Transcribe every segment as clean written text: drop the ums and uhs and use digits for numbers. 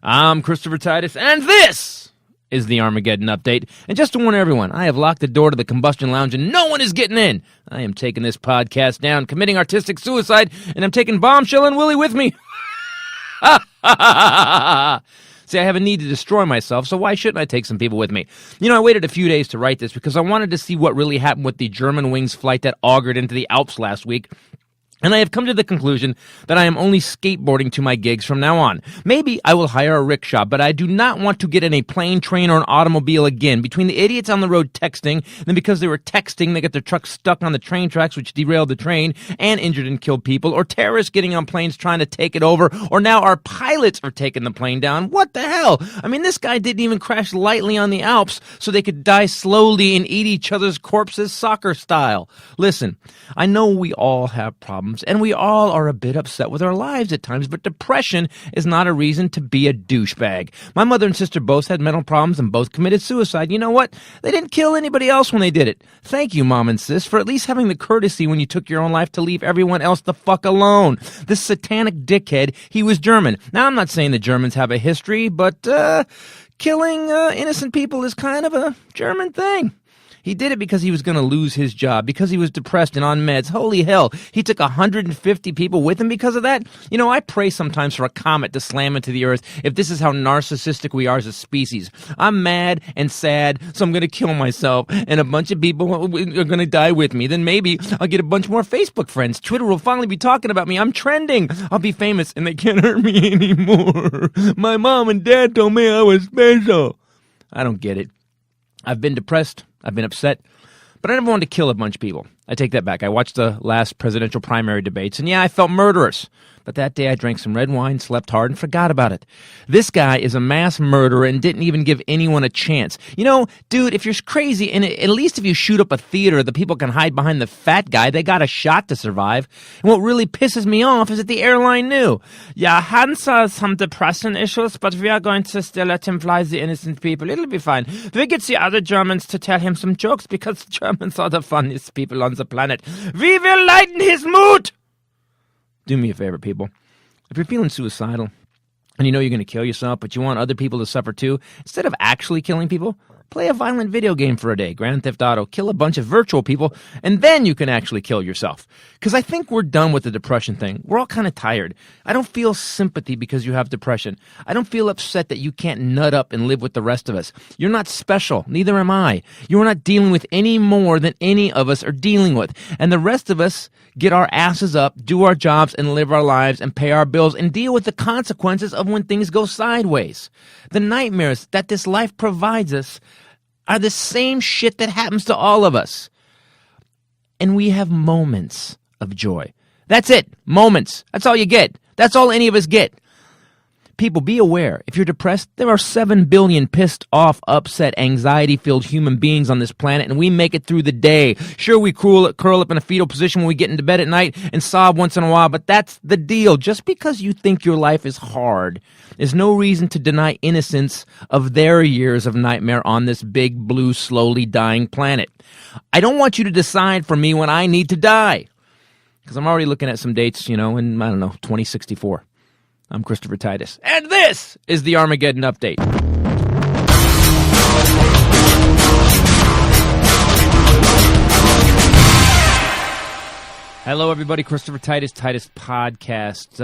I'm Christopher Titus, and this is the Armageddon Update. And just to warn everyone, I have locked the door to the Combustion Lounge, and no one is getting in. I am taking this podcast down, committing artistic suicide, and I'm taking Bombshell and Willie with me. See, I have a need to destroy myself, so why shouldn't I take some people with me? You know, I waited a few days to write this because I wanted to see what really happened with the Germanwings flight that augured into the Alps last week. And I have come to the conclusion that I am only skateboarding to my gigs from now on. Maybe I will hire a rickshaw, but I do not want to get in a plane, train, or an automobile again. Between the idiots on the road texting, then because they were texting, they got their truck stuck on the train tracks, which derailed the train and injured and killed people, or terrorists getting on planes trying to take it over, or now our pilots are taking the plane down. What the hell? I mean, this guy didn't even crash lightly on the Alps so they could die slowly and eat each other's corpses soccer style. Listen, I know we all have problems, and we all are a bit upset with our lives at times, but depression is not a reason to be a douchebag. My mother and sister both had mental problems and both committed suicide. You know what? They didn't kill anybody else when they did it. Thank you, Mom and Sis, for at least having the courtesy when you took your own life to leave everyone else the fuck alone. This satanic dickhead, he was German. Now, I'm not saying the Germans have a history, but killing innocent people is kind of a German thing. He did it because he was going to lose his job, because he was depressed and on meds. Holy hell, he took 150 people with him because of that? You know, I pray sometimes for a comet to slam into the earth if this is how narcissistic we are as a species. I'm mad and sad, so I'm going to kill myself, and a bunch of people are going to die with me. Then maybe I'll get a bunch more Facebook friends. Twitter will finally be talking about me. I'm trending. I'll be famous, and they can't hurt me anymore. My mom and dad told me I was special. I don't get it. I've been depressed. I've been upset, but I never wanted to kill a bunch of people. I take that back. I watched the last presidential primary debates, and yeah, I felt murderous. But that day I drank some red wine, slept hard, and forgot about it. This guy is a mass murderer and didn't even give anyone a chance. You know, dude, if you're crazy, and at least if you shoot up a theater, the people can hide behind the fat guy. They got a shot to survive. And what really pisses me off is that the airline knew. Yeah, Hans has some depression issues, but we are going to still let him fly the innocent people. It'll be fine. We get the other Germans to tell him some jokes because Germans are the funniest people on the planet. We will lighten his mood! Do me a favor, people. If you're feeling suicidal and you know you're going to kill yourself, but you want other people to suffer too, instead of actually killing people, play a violent video game for a day. Grand Theft Auto. Kill a bunch of virtual people, and then you can actually kill yourself. Because I think we're done with the depression thing. We're all kind of tired. I don't feel sympathy because you have depression. I don't feel upset that you can't nut up and live with the rest of us. You're not special. Neither am I. You're not dealing with any more than any of us are dealing with. And the rest of us get our asses up, do our jobs, and live our lives, and pay our bills, and deal with the consequences of when things go sideways. The nightmares that this life provides us are the same shit that happens to all of us. And we have moments of joy. That's it. Moments. That's all you get. That's all any of us get. People, be aware. If you're depressed, there are 7 billion pissed off, upset, anxiety-filled human beings on this planet, and we make it through the day. Sure, we curl up in a fetal position when we get into bed at night and sob once in a while, but that's the deal. Just because you think your life is hard is no reason to deny innocence of their years of nightmare on this big, blue, slowly dying planet. I don't want you to decide for me when I need to die, because I'm already looking at some dates, in, 2064. I'm Christopher Titus, and this is the Armageddon Update. Hello, everybody. Christopher Titus Podcast.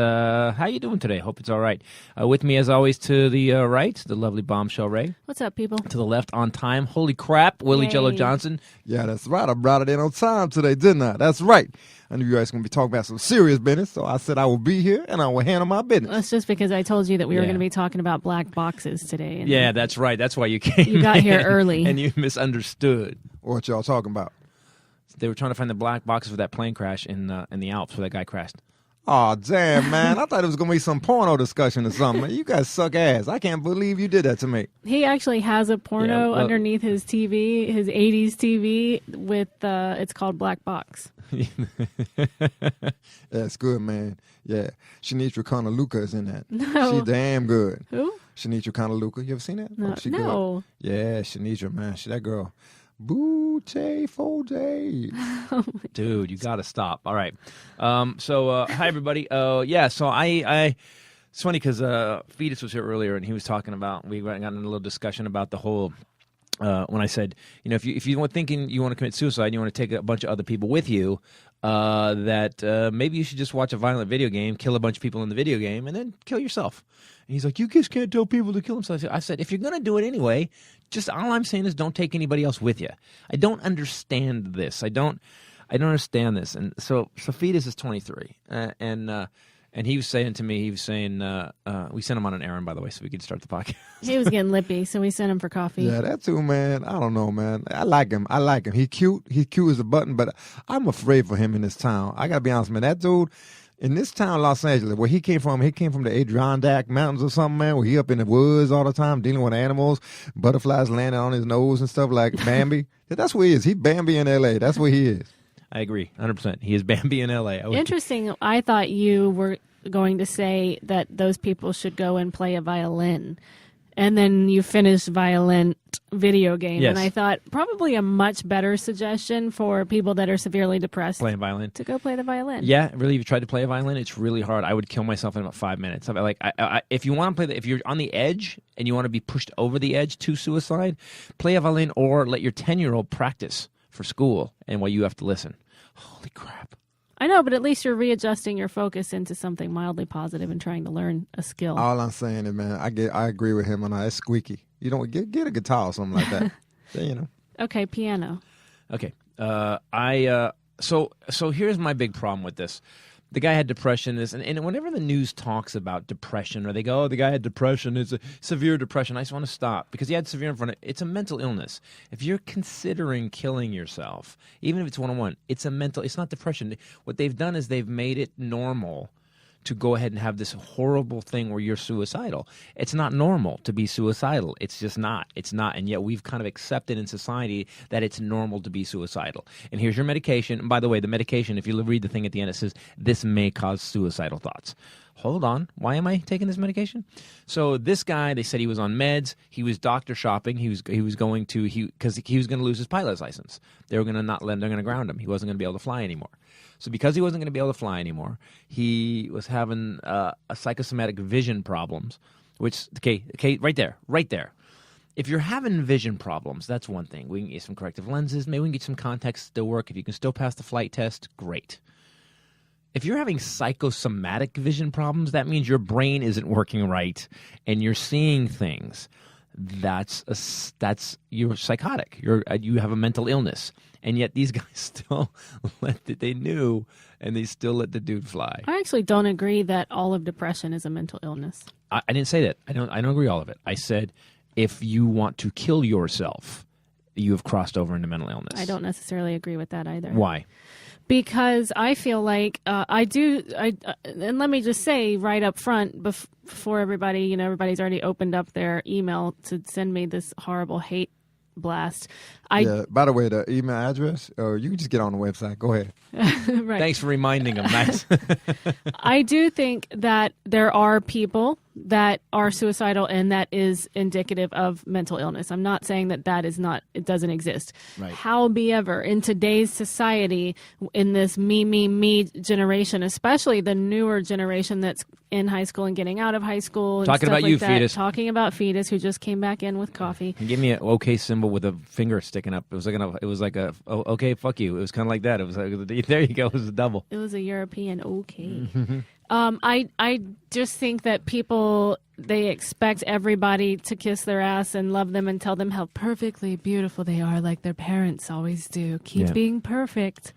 How you doing today? Hope it's all right. With me, as always, to the right, the lovely Bombshell Rae. What's up, people? To the left, on time. Holy crap, Willie Jello Johnson. Yeah, that's right. I brought it in on time today, didn't I? That's right. I knew you guys were going to be talking about some serious business, so I said I will be here and I will handle my business. That's just because I told you that we were going to be talking about black boxes today. And yeah, that's right. That's why you came. You got here early. And you misunderstood. What y'all talking about? They were trying to find the black boxes for that plane crash in the Alps where that guy crashed. Oh, damn, man. I thought it was going to be some porno discussion or something. You guys suck ass. I can't believe you did that to me. He actually has a porno underneath his TV, his 80s TV, with, it's called Black Box. That's good, man. Yeah. Shanitra Kanaluka is in that. No. She damn good. Who? Shanitra Kanaluka. You ever seen that? No. Oh, she No. Good. Yeah, Shanitra, man. She that girl. Booty for days. Dude, you got to stop. All right. Hi, everybody. So I It's funny because Fetus was here earlier, and he was talking about, we got in a little discussion about the whole, when I said, if you were thinking you want to commit suicide, and you want to take a bunch of other people with you, that maybe you should just watch a violent video game, kill a bunch of people in the video game, and then kill yourself. And he's like, you just can't tell people to kill themselves. I said, if you're going to do it anyway, just all I'm saying is don't take anybody else with you. I don't understand this. I don't understand this. And so Fetus is 23, and he was saying to me, we sent him on an errand, by the way, so we could start the podcast. He was getting lippy, so we sent him for coffee. Yeah, that too, man. I don't know, man. I like him. He's cute. He's cute as a button, but I'm afraid for him in this town. I got to be honest, man. That dude, in this town, Los Angeles, where he came from the Adirondack Mountains or something, man, where he up in the woods all the time dealing with animals, butterflies landing on his nose and stuff like Bambi. That's where he is. He's Bambi in L.A. That's where he is. I agree, 100%. He is Bambi in L.A. Interesting. I thought you were going to say that those people should go and play a violin. And then you finished violent video game. Yes. And I thought probably a much better suggestion for people that are severely depressed. Playing violin. To go play the violin. Yeah, really, if you tried to play a violin, it's really hard. I would kill myself in about 5 minutes. If you want to play, if you're on the edge and you want to be pushed over the edge to suicide, play a violin or let your 10-year-old practice for school and while you have to listen. Holy crap. I know, but at least you're readjusting your focus into something mildly positive and trying to learn a skill. All I'm saying is, man, I agree with him on that. It's squeaky. You don't get a guitar or something like that. Okay, piano. Okay. So here's my big problem with this. The guy had depression, and whenever the news talks about depression, or they go, oh, the guy had depression, it's a severe depression, I just want to stop, because he had severe in front of it. It's a mental illness. If you're considering killing yourself, even if it's one-on-one, it's not depression. What they've done is they've made it normal to go ahead and have this horrible thing where you're suicidal. It's not normal to be suicidal. It's just not. It's not. And yet we've kind of accepted in society that it's normal to be suicidal. And here's your medication. And by the way, the medication, if you read the thing at the end, it says, this may cause suicidal thoughts. Hold on. Why am I taking this medication? So this guy, they said he was on meds. He was doctor shopping. Because he was going to lose his pilot's license. They were going to not let him. They're going to ground him. He wasn't going to be able to fly anymore. So because he wasn't going to be able to fly anymore, he was having a psychosomatic vision problems, which, okay, right there. If you're having vision problems, that's one thing. We can get some corrective lenses. Maybe we can get some contacts to still work. If you can still pass the flight test, great. If you're having psychosomatic vision problems, that means your brain isn't working right and you're seeing things. You're psychotic. You have a mental illness. And yet these guys still they knew, and they still let the dude fly. I actually don't agree that all of depression is a mental illness. I didn't say that. I don't agree all of it. I said if you want to kill yourself, you have crossed over into mental illness. I don't necessarily agree with that either. Why? Because I feel like and let me just say right up front before everybody, everybody's already opened up their email to send me this horrible hate blast. By the way, the email address, or you can just get on the website. Go ahead. Right. Thanks for reminding them. Nice. I do think that there are people that are suicidal, and that is indicative of mental illness. I'm not saying that it doesn't exist. Right. However, in today's society, in this me generation, especially the newer generation that's in high school and getting out of high school, and talking stuff about like you, that, Fetus. Talking about Fetus, who just came back in with coffee. Give me an okay symbol with a finger sticking up. It was like a okay, fuck you. It was kind of like that. It was like, there you go. It was a double. It was a European okay. I just think that people, they expect everybody to kiss their ass and love them and tell them how perfectly beautiful they are, like their parents always do. Keep being perfect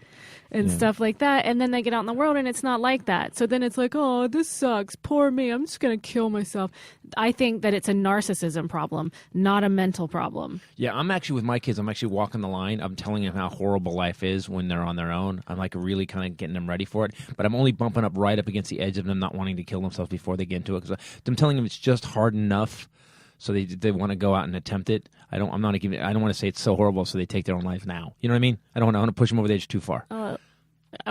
and stuff like that. And then they get out in the world and it's not like that. So then it's like, oh, this sucks. Poor me. I'm just going to kill myself. I think that it's a narcissism problem, not a mental problem. Yeah, I'm actually with my kids. I'm actually walking the line. I'm telling them how horrible life is when they're on their own. I'm like really kind of getting them ready for it. But I'm only bumping up right up against the edge of them not wanting to kill themselves before they get into it. Because I'm telling them it's just hard enough, so they want to go out and attempt it. I don't want to say it's so horrible, so they take their own life now. You know what I mean? I want to push them over the edge too far.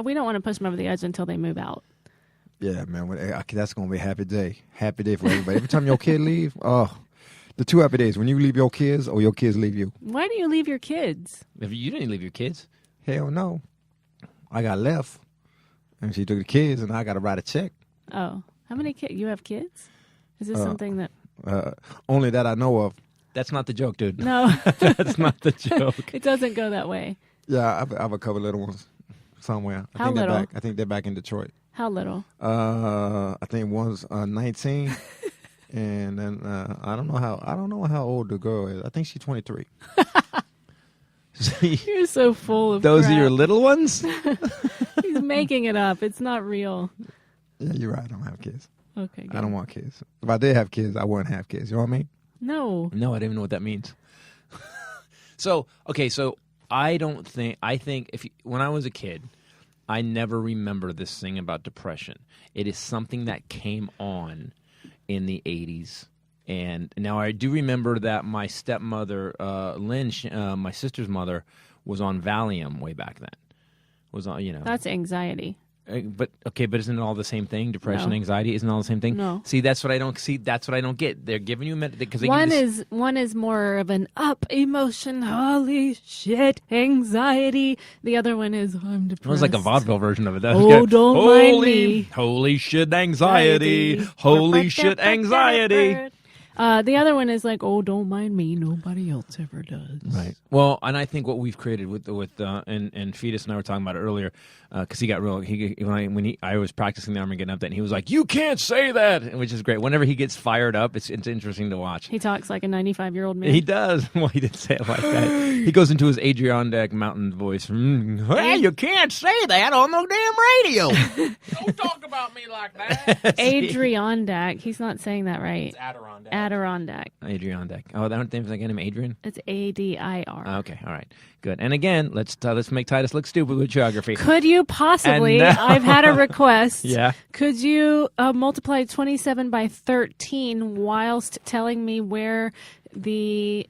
We don't want to push them over the edge until they move out. Yeah, man. That's going to be a happy day. Happy day for everybody. Every time your kid leave, the 2 happy days, when you leave your kids or your kids leave you. Why do you leave your kids? If you didn't leave your kids. Hell no. I got left, and she took the kids, and I got to write a check. Oh. How many kids? You have kids? Is this something that... Only that I know of. That's not the joke, dude. No. That's not the joke. It doesn't go that way. Yeah, I have a couple little ones somewhere. How little? I think they're back in Detroit. How little? I think one's 19, and then I don't know how old the girl is. I think she's 23. You're so full of Those crap. are your little ones? He's making it up. It's not real. Yeah, you're right. I don't have kids. Okay, good. I don't want kids. If I did have kids, I wouldn't have kids. You know what I mean? No. No, I don't even know what that means. So I think when I was a kid, I never remember this thing about depression. It is something that came on in the 80s. And now I do remember that my stepmother, Lynn, my sister's mother, was on Valium way back then. Was on, That's anxiety. But isn't it all the same thing? Depression, No. anxiety, isn't it all the same thing? No. See, that's what I don't see. That's what I don't get. They're giving you because One is more of an up emotion, holy shit, anxiety. The other one is I'm depressed. It was like a vaudeville version of it. That was Oh, good. don't mind me. Holy shit, anxiety. Holy shit, anxiety. The other one is like, oh, don't mind me. Nobody else ever does. Right. Well, and I think what we've created with and Fetus and I were talking about it earlier, because he got real. I was practicing the Armageddon update, and he was like, "You can't say that," which is great. Whenever he gets fired up, it's interesting to watch. He talks like a 95-year-old man. He does. Well, he didn't say it like that. He goes into his Adirondack Mountain voice. Hey, you can't say that on the damn radio. Don't talk about me like that. Adirondack. He's not saying that right. It's Adirondack. Adirondack. Adirondack. Oh, that name's like him, Adrian. It's ADIR. Okay, all right, good. And again, let's make Titus look stupid with geography. Could you possibly? And now- I've had a request. Yeah. Could you multiply 27 by 13 whilst telling me where the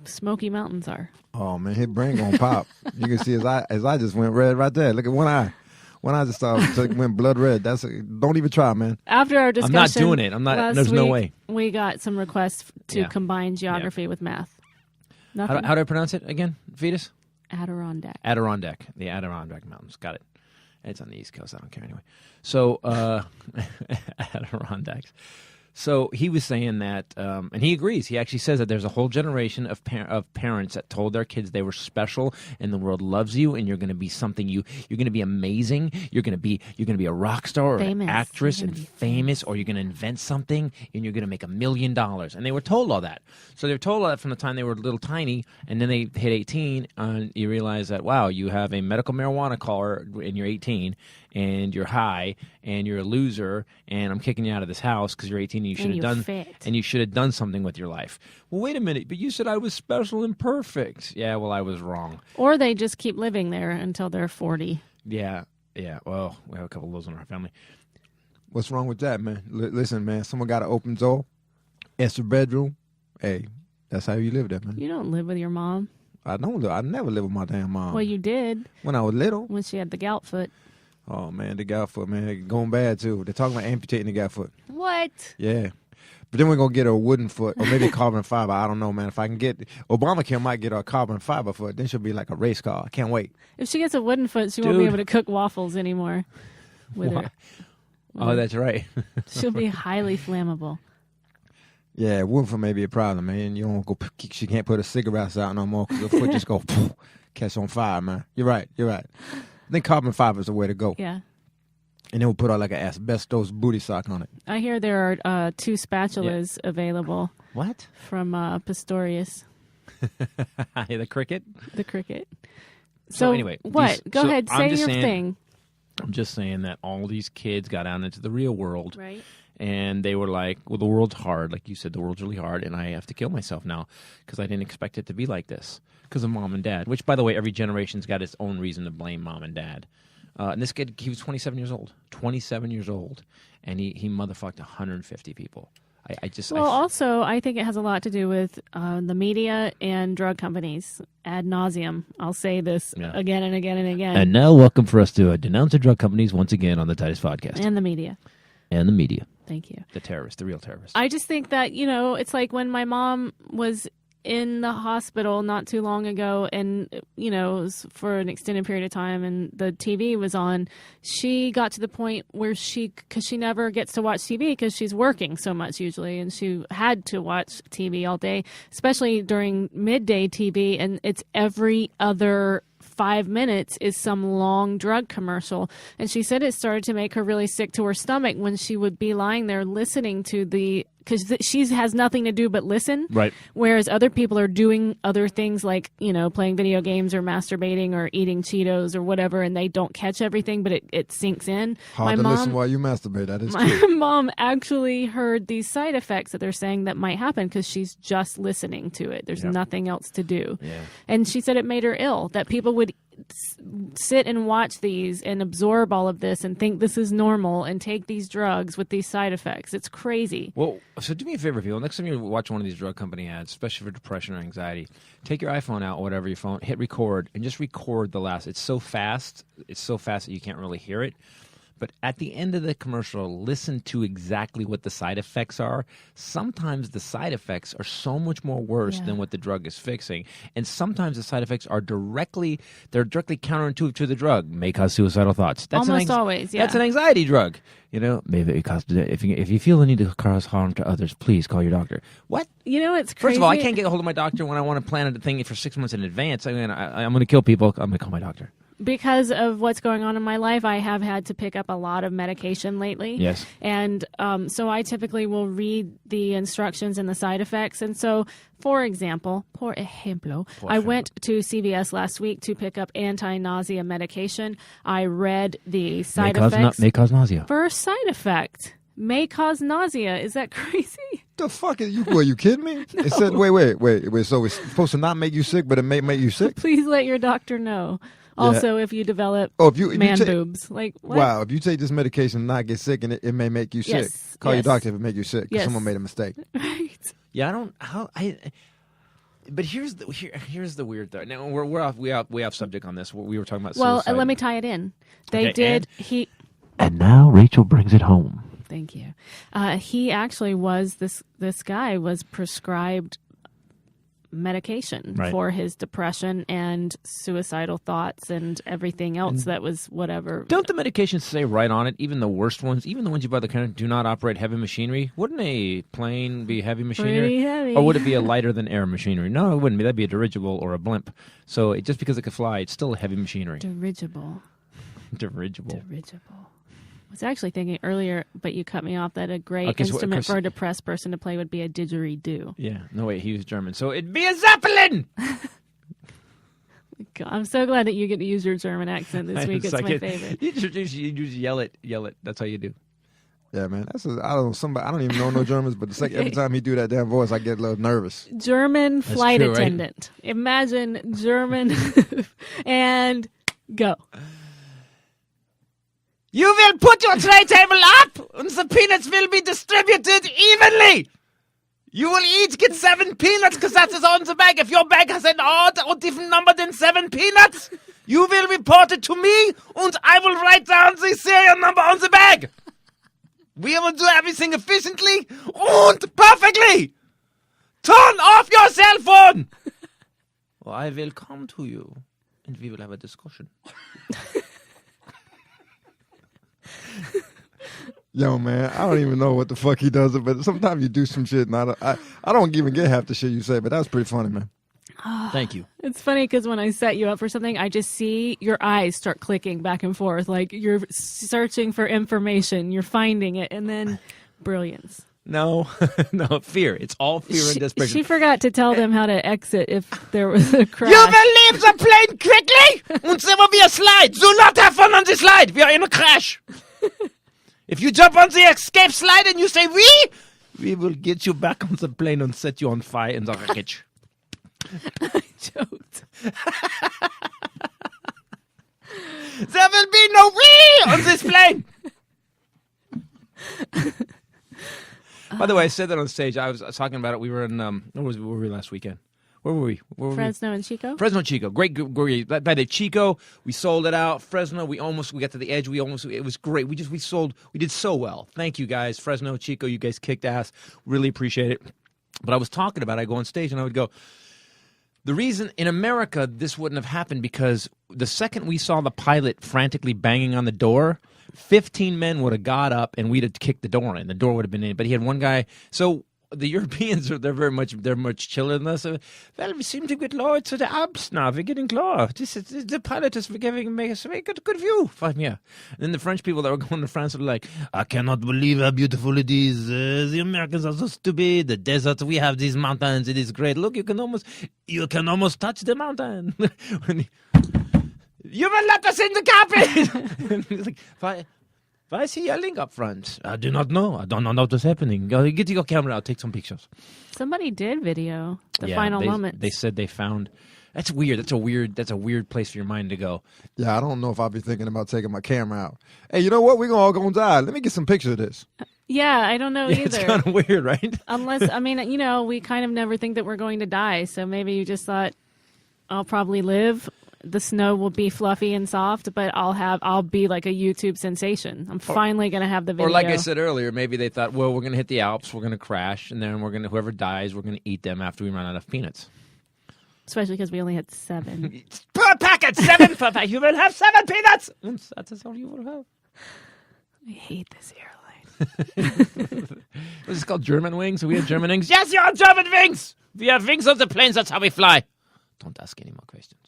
Smoky Mountains are? Oh man, his brain gonna pop. You can see his eye just went red right there. Look at one eye. One eye just went blood red. Don't even try, man. After our discussion, I'm not doing it. I'm not. last There's no week, way. We got some requests to Yeah. combine geography with math. Nothing. How do I pronounce it again, Fetus? Adirondack. Adirondack. The Adirondack Mountains. Got it. It's on the East Coast. I don't care anyway. So, Adirondacks. So he was saying that, and he agrees. He actually says that there's a whole generation of parents that told their kids they were special and the world loves you and you're going to be something you're going to be amazing. You're going to be a rock star or Famous. an actress You're and gonna be famous, or you're going to invent something and you're going to make $1 million. And they were told all that. So they were told all that from the time they were little tiny, and then they hit 18 and you realize that, wow, you have a medical marijuana card and you're 18 and you're high and you're a loser and I'm kicking you out of this house because you're 18 and you should have done something with your life. Well, wait a minute, but you said I was special and perfect. Yeah, well, I was wrong. Or they just keep living there until they're 40. Yeah. Well, we have a couple of those in our family. What's wrong with that, man? Listen, man, someone got an open door, extra bedroom. Hey, that's how you live there, man. You don't live with your mom. I never lived with my damn mom. Well, you did When I was little. when she had the gout foot. Oh, man, the gout foot, man, going bad, too. They're talking about amputating the gout foot. What? Yeah. But then we're going to get her a wooden foot or maybe carbon fiber. I don't know, man. If I can get Obamacare might get her a carbon fiber foot. Then she'll be like a race car. I can't wait. If she gets a wooden foot, she won't be Dude. able to cook waffles anymore with her. Oh, that's right. She'll be highly flammable. Yeah, wooden foot may be a problem, man. You don't go. She can't put her cigarettes out no more because her foot just go catch on fire, man. You're right. I think carbon fiber is the way to go. Yeah. And then we'll put like an asbestos booty sock on it. I hear there are 2 spatulas available What? from Pistorius, The cricket? the cricket. So anyway, what? Go ahead, I'm say just your saying- thing. I'm just saying that all these kids got out into the real world. Right. And they were like, well, the world's hard. Like you said, the world's really hard, and I have to kill myself now because I didn't expect it to be like this because of mom and dad, which, by the way, every generation's got its own reason to blame mom and dad. And this kid, he was 27 years old. 27 years old. And he motherfucked 150 people. Also, I think it has a lot to do with the media and drug companies ad nauseam. I'll say this again and again and again. And now, welcome for us to denounce the drug companies once again on the Titus podcast. And the media. And the media. Thank you. The terrorists, the real terrorists. I just think that, it's like when my mom was in the hospital not too long ago, and it was for an extended period of time, and the TV was on. She got to the point where because she never gets to watch TV because she's working so much usually, and she had to watch TV all day, especially during midday TV, and it's every other 5 minutes is some long drug commercial. And she said it started to make her really sick to her stomach when she would be lying there listening to because she has nothing to do but listen. Right. Whereas other people are doing other things like, playing video games or masturbating or eating Cheetos or whatever, and they don't catch everything, but it sinks in. Hard to listen while you masturbate. That is my true. mom actually heard these side effects that they're saying that might happen because she's just listening to it. There's nothing else to do. Yeah. And she said it made her ill, that people would sit and watch these and absorb all of this and think this is normal and take these drugs with these side effects. It's crazy. Well, so do me a favor, people. Next time you watch one of these drug company ads, especially for depression or anxiety, take your iPhone out or whatever your phone, hit record, and just record the last. It's so fast that you can't really hear it. But at the end of the commercial, listen to exactly what the side effects are. Sometimes the side effects are so much more worse than what the drug is fixing. And sometimes the side effects are directly counterintuitive to the drug. May cause suicidal thoughts. That's almost always, yeah. That's an anxiety drug. Maybe it cause, if you feel the need to cause harm to others, please call your doctor. What? It's crazy. First of all, I can't get a hold of my doctor when I want to plan a thing for 6 months in advance. I'm going to kill people. I'm going to call my doctor. Because of what's going on in my life, I have had to pick up a lot of medication lately. Yes. And so I typically will read the instructions and the side effects. And so, for example, I went to CVS last week to pick up anti-nausea medication. I read the side effects. May cause nausea. First side effect, may cause nausea. Is that crazy? The fuck is you? Were you kidding me? It said, wait. So it's supposed to not make you sick, but it may make you sick? Please let your doctor know. Also, if you develop if you boobs. Like, what? Wow, if you take this medication and not get sick, and it may make you sick. Call your doctor if it makes you sick because someone made a mistake. Right. Yeah, but here's the weird thing. Now we're off subject on this. We were talking about suicide. Let me tie it in. And now Rachel brings it home. Thank you. He actually was this guy was prescribed medication for his depression and suicidal thoughts and everything else that was whatever. Don't the medications say right on it, even the worst ones, even the ones you buy that kind of do not operate heavy machinery? Wouldn't a plane be heavy machinery? Pretty heavy. Or would it be a lighter than air machinery? No, it wouldn't be. That'd be a dirigible or a blimp. So just because it could fly, it's still a heavy machinery. Dirigible. I was actually thinking earlier, but you cut me off, that a great instrument for a depressed person to play would be a didgeridoo. Yeah. No, wait, he was German. So it'd be a Zeppelin! God, I'm so glad that you get to use your German accent this week. It's my favorite. You just yell it. That's how you do. Yeah, man. I don't even know no Germans, but every time he do that damn voice, I get a little nervous. German flight attendant. Right? Imagine German and go. You will put your tray table up, and the peanuts will be distributed evenly. You will each get 7 peanuts, because that is on the bag. If your bag has an odd or different number than 7 peanuts, you will report it to me, and I will write down the serial number on the bag. We will do everything efficiently and perfectly. Turn off your cell phone. Well, I will come to you, and we will have a discussion. Yo, man, I don't even know what the fuck he does, but sometimes you do some shit, and I don't even get half the shit you say, but that was pretty funny, man. Thank you. It's funny because when I set you up for something, I just see your eyes start clicking back and forth, like you're searching for information, you're finding it, and then brilliance. No, fear. It's all fear and desperation. She forgot to tell them how to exit if there was a crash. You will leave the plane quickly, and there will be a slide. Do not have fun on the slide. We are in a crash. If you jump on the escape slide and you say, we will get you back on the plane and set you on fire in the wreckage. I joked. There will be no we on this plane. By the way, I said that on stage. I was talking about it. We were in, where were we last weekend? Where were we? Fresno and Chico? Fresno and Chico. Great. By the Chico, we sold it out. Fresno, we got to the edge. It was great. We did so well. Thank you guys. Fresno, Chico, you guys kicked ass. Really appreciate it. But I was talking about it. I go on stage and I would go, The reason in America this wouldn't have happened because the second we saw the pilot frantically banging on the door, 15 men would have got up and we'd have kicked the door in. The door would have been in. But he had one guy. So the Europeans they're much chiller than us. Well, we seem to get lower to the Alps now. We're getting lower. The pilot is giving us a good view from here. And then the French people that were going to France were like, I cannot believe how beautiful it is. The Americans are so stupid. The desert, we have these mountains. It is great. Look, you can almost touch the mountain. You will let us in the carpet. He's like, why is he yelling up front? I do not know. I don't know what's happening. Get your camera out. Take some pictures. Somebody did video the final moment. They said they found. That's weird. That's a weird place for your mind to go. Yeah, I don't know if I'll be thinking about taking my camera out. Hey, you know what? We're all gonna die. Let me get some pictures of this. Yeah, I don't know either. It's kind of weird, right? Unless, I mean, we kind of never think that we're going to die. So maybe you just thought, I'll probably live. The snow will be fluffy and soft, but I'll be like a YouTube sensation. I'm finally going to have the video. Or like I said earlier, maybe they thought, well, we're going to hit the Alps, we're going to crash, and then whoever dies, we're going to eat them after we run out of peanuts. Especially because we only had 7. Per packet, 7 per packet. You will have 7 peanuts. That's all you will have. I hate this airline. Was this called German wings? Are we have German wings? Yes, you have German wings. We have wings on the planes. That's how we fly. Don't ask any more questions.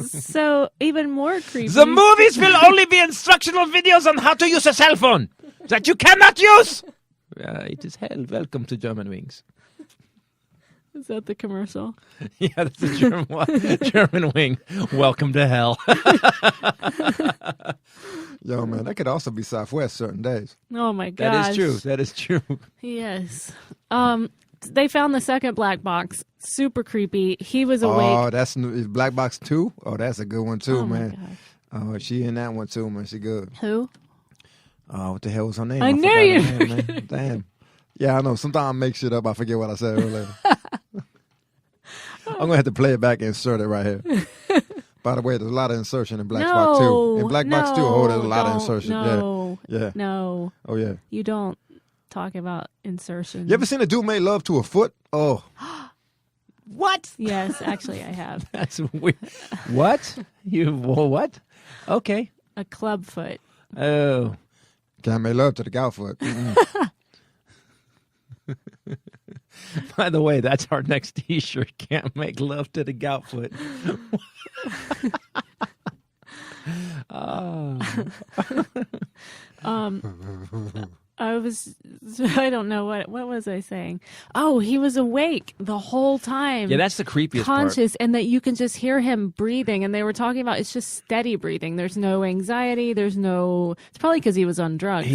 So even more creepy. The movies will only be instructional videos on how to use a cell phone that you cannot use. It is hell. Welcome to German Wings. Is that the commercial? Yeah, that's a German wing. Welcome to hell. Yo, man, that could also be Southwest certain days. Oh my gosh. That is true. Yes. They found the second black box. Super creepy. He was awake. Oh, that's Black Box 2? Oh, that's a good one too, man. God. Oh, she in that one too, man. She good. Who? Oh, what the hell was her name? I knew you. Man. Damn. Yeah, I know. Sometimes I make shit up. I forget what I said earlier. I'm going to have to play it back and insert it right here. By the way, there's a lot of insertion in Black Box 2. In Black Box 2, there's a lot of insertion. No. Yeah. No. Oh, yeah. You don't talk about insertion. You ever seen a dude make love to a foot? Oh. What? Yes, actually, I have. That's weird. What? What? Okay. A club foot. Oh. Can't make love to the cow foot. By the way, that's our next T-shirt. Can't make love to the gout foot. I don't know what was I saying? Oh, he was awake the whole time. Yeah, that's the creepiest conscious, part. And that you can just hear him breathing. And they were talking about it's just steady breathing. There's no anxiety. It's probably because he was on drugs.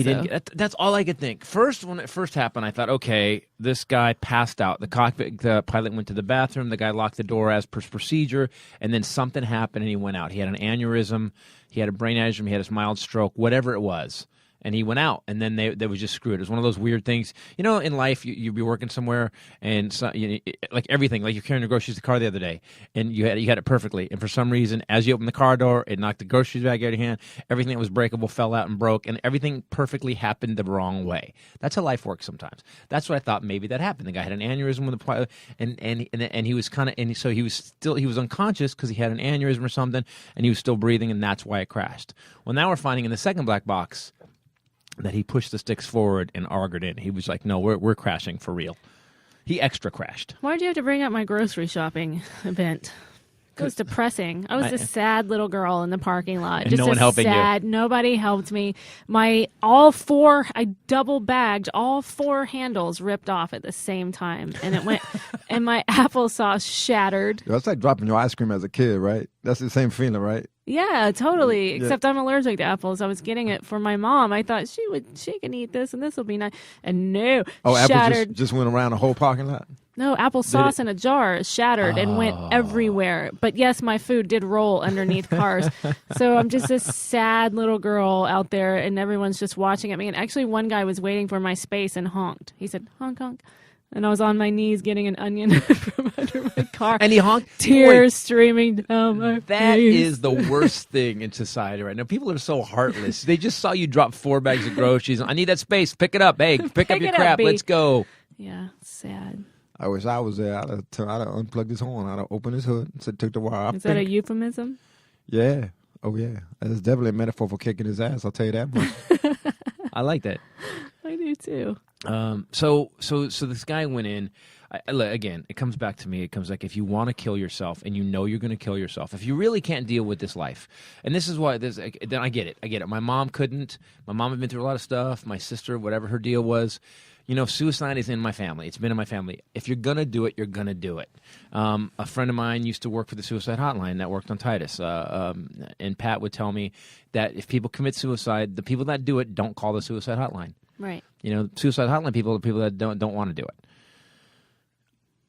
That's all I could think. First, when it first happened, I thought, okay, this guy passed out. The pilot went to the bathroom. The guy locked the door as per procedure, and then something happened and he went out. He had an aneurysm. He had a brain aneurysm. He had a mild stroke, whatever it was. And he went out, and then they was just screwed. It was one of those weird things. You know, in life, you'd be working somewhere, and like everything, like you're carrying your groceries to the car the other day, and you had it perfectly. And for some reason, as you opened the car door, it knocked the groceries bag out of your hand. Everything that was breakable fell out and broke, and everything perfectly happened the wrong way. That's how life works sometimes. That's what I thought maybe that happened. The guy had an aneurysm with the pilot, and he was so he was unconscious because he had an aneurysm or something, and he was still breathing, and that's why it crashed. Well, now we're finding in the second black box that he pushed the sticks forward and augured in. He was like, no, we're crashing for real. He extra crashed. Why'd you have to bring up my grocery shopping event? It was depressing. I was a sad little girl in the parking lot. And no one helping you. Nobody helped me. I double bagged all 4 handles ripped off at the same time. And it went, and my applesauce shattered. That's like dropping your ice cream as a kid, right? That's the same feeling, right? Yeah, totally. Yeah. Except I'm allergic to apples. I was getting it for my mom. I thought she can eat this and this will be nice. And no, shattered. Apples just went around the whole parking lot? No, applesauce in a jar shattered and went everywhere. But yes, my food did roll underneath cars. So I'm just this sad little girl out there, and everyone's just watching at me. And actually, one guy was waiting for my space and honked. He said, honk, honk. And I was on my knees getting an onion from under my car. And he honked. Tears streaming down my That face. is the worst thing in society right now. People are so heartless. They just saw you drop 4 bags of groceries. I need that space. Pick it up. Hey, pick up your it up, crap. B. Let's go. Yeah, sad. I wish I was there. I'd have unplugged his horn. I'd have opened his hood and took the wire off. Is that a euphemism? Yeah. Oh, yeah. That's definitely a metaphor for kicking his ass. I'll tell you that much. I like that. I do too. So this guy went in. Again, it comes back to me. It comes like if you want to kill yourself and you know you're going to kill yourself, if you really can't deal with this life, and this is why then I get it. I get it. My mom couldn't. My mom had been through a lot of stuff. My sister, whatever her deal was. Suicide is in my family. It's been in my family. If you're going to do it, you're going to do it. A friend of mine used to work for the suicide hotline that worked on Titus. And Pat would tell me that if people commit suicide, the people that do it don't call the suicide hotline. Right. Suicide hotline people are people that don't want to do it.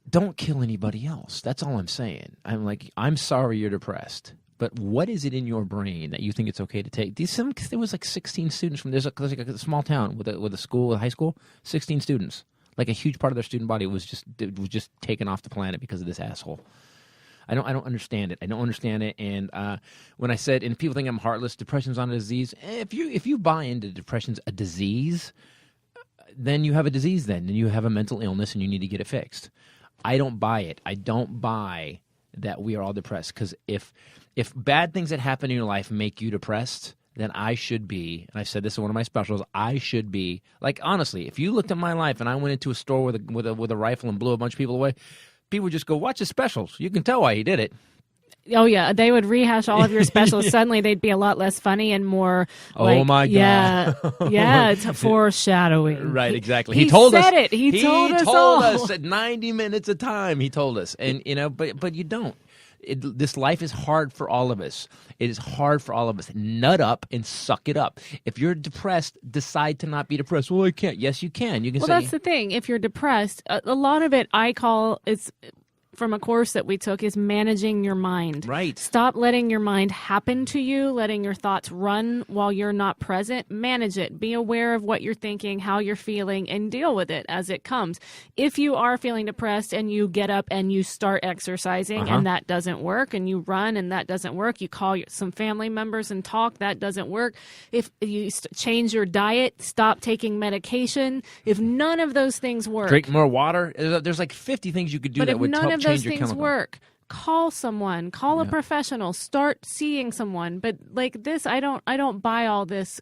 Don't kill anybody else. That's all I'm saying. I'm sorry you're depressed. But what is it in your brain that you think it's okay to take? There was like 16 students from there's like a small town with a school, a high school, 16 students. Like a huge part of their student body was just taken off the planet because of this asshole. I don't understand it. I don't understand it. And when I said, and people think I'm heartless, depression's not a disease. If you buy into depression's a disease, then you have a disease. Then you have a mental illness, and you need to get it fixed. I don't buy it. I don't buy that we are all depressed, because if bad things that happen in your life make you depressed, then I should be, and I said this in one of my specials, I should be, like, honestly, if you looked at my life and I went into a store with a rifle and blew a bunch of people away, people would just go, watch his specials. You can tell why he did it. Oh, yeah. They would rehash all of your specials. Suddenly they'd be a lot less funny and more like, oh, my God. Yeah, yeah, it's foreshadowing. Right, exactly. He told said us. it. He told us told all. us at 90 minutes a time. He told us. And, but you don't. This life is hard for all of us. It is hard for all of us. Nut up and suck it up. If you're depressed, decide to not be depressed. Well, I can't. Yes, you can. You can say. Well, that's the thing. If you're depressed, a lot of it I call it's from a course that we took is managing your mind. Right. Stop letting your mind happen to you, letting your thoughts run while you're not present. Manage it. Be aware of what you're thinking, how you're feeling, and deal with it as it comes. If you are feeling depressed and you get up and you start exercising and that doesn't work, and you run and that doesn't work, you call some family members and talk, that doesn't work. If you change your diet, stop taking medication. If none of those things work. Drink more water. There's like 50 things you could do that would help change those your things chemical. work. Call someone. Call a professional. Start seeing someone. But like this, I don't buy all this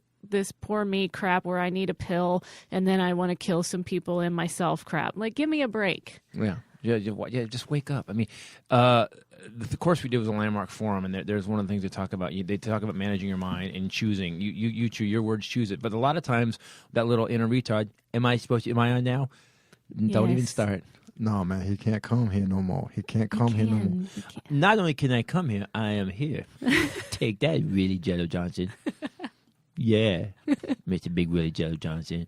poor me crap where I need a pill and then I want to kill some people and myself crap. Like, give me a break. Yeah. Just wake up. I mean, the course we did was a landmark forum, and there's one of the things they talk about. They talk about managing your mind and choosing. You choose your words, choose it. But a lot of times, that little inner retard. Am I on now? Don't even start. No, man, he can't come here no more. He can't come here no more. Not only can I come here, I am here. Take that, Willie Jello Johnson. Yeah, Mr. Big Willie Jello Johnson,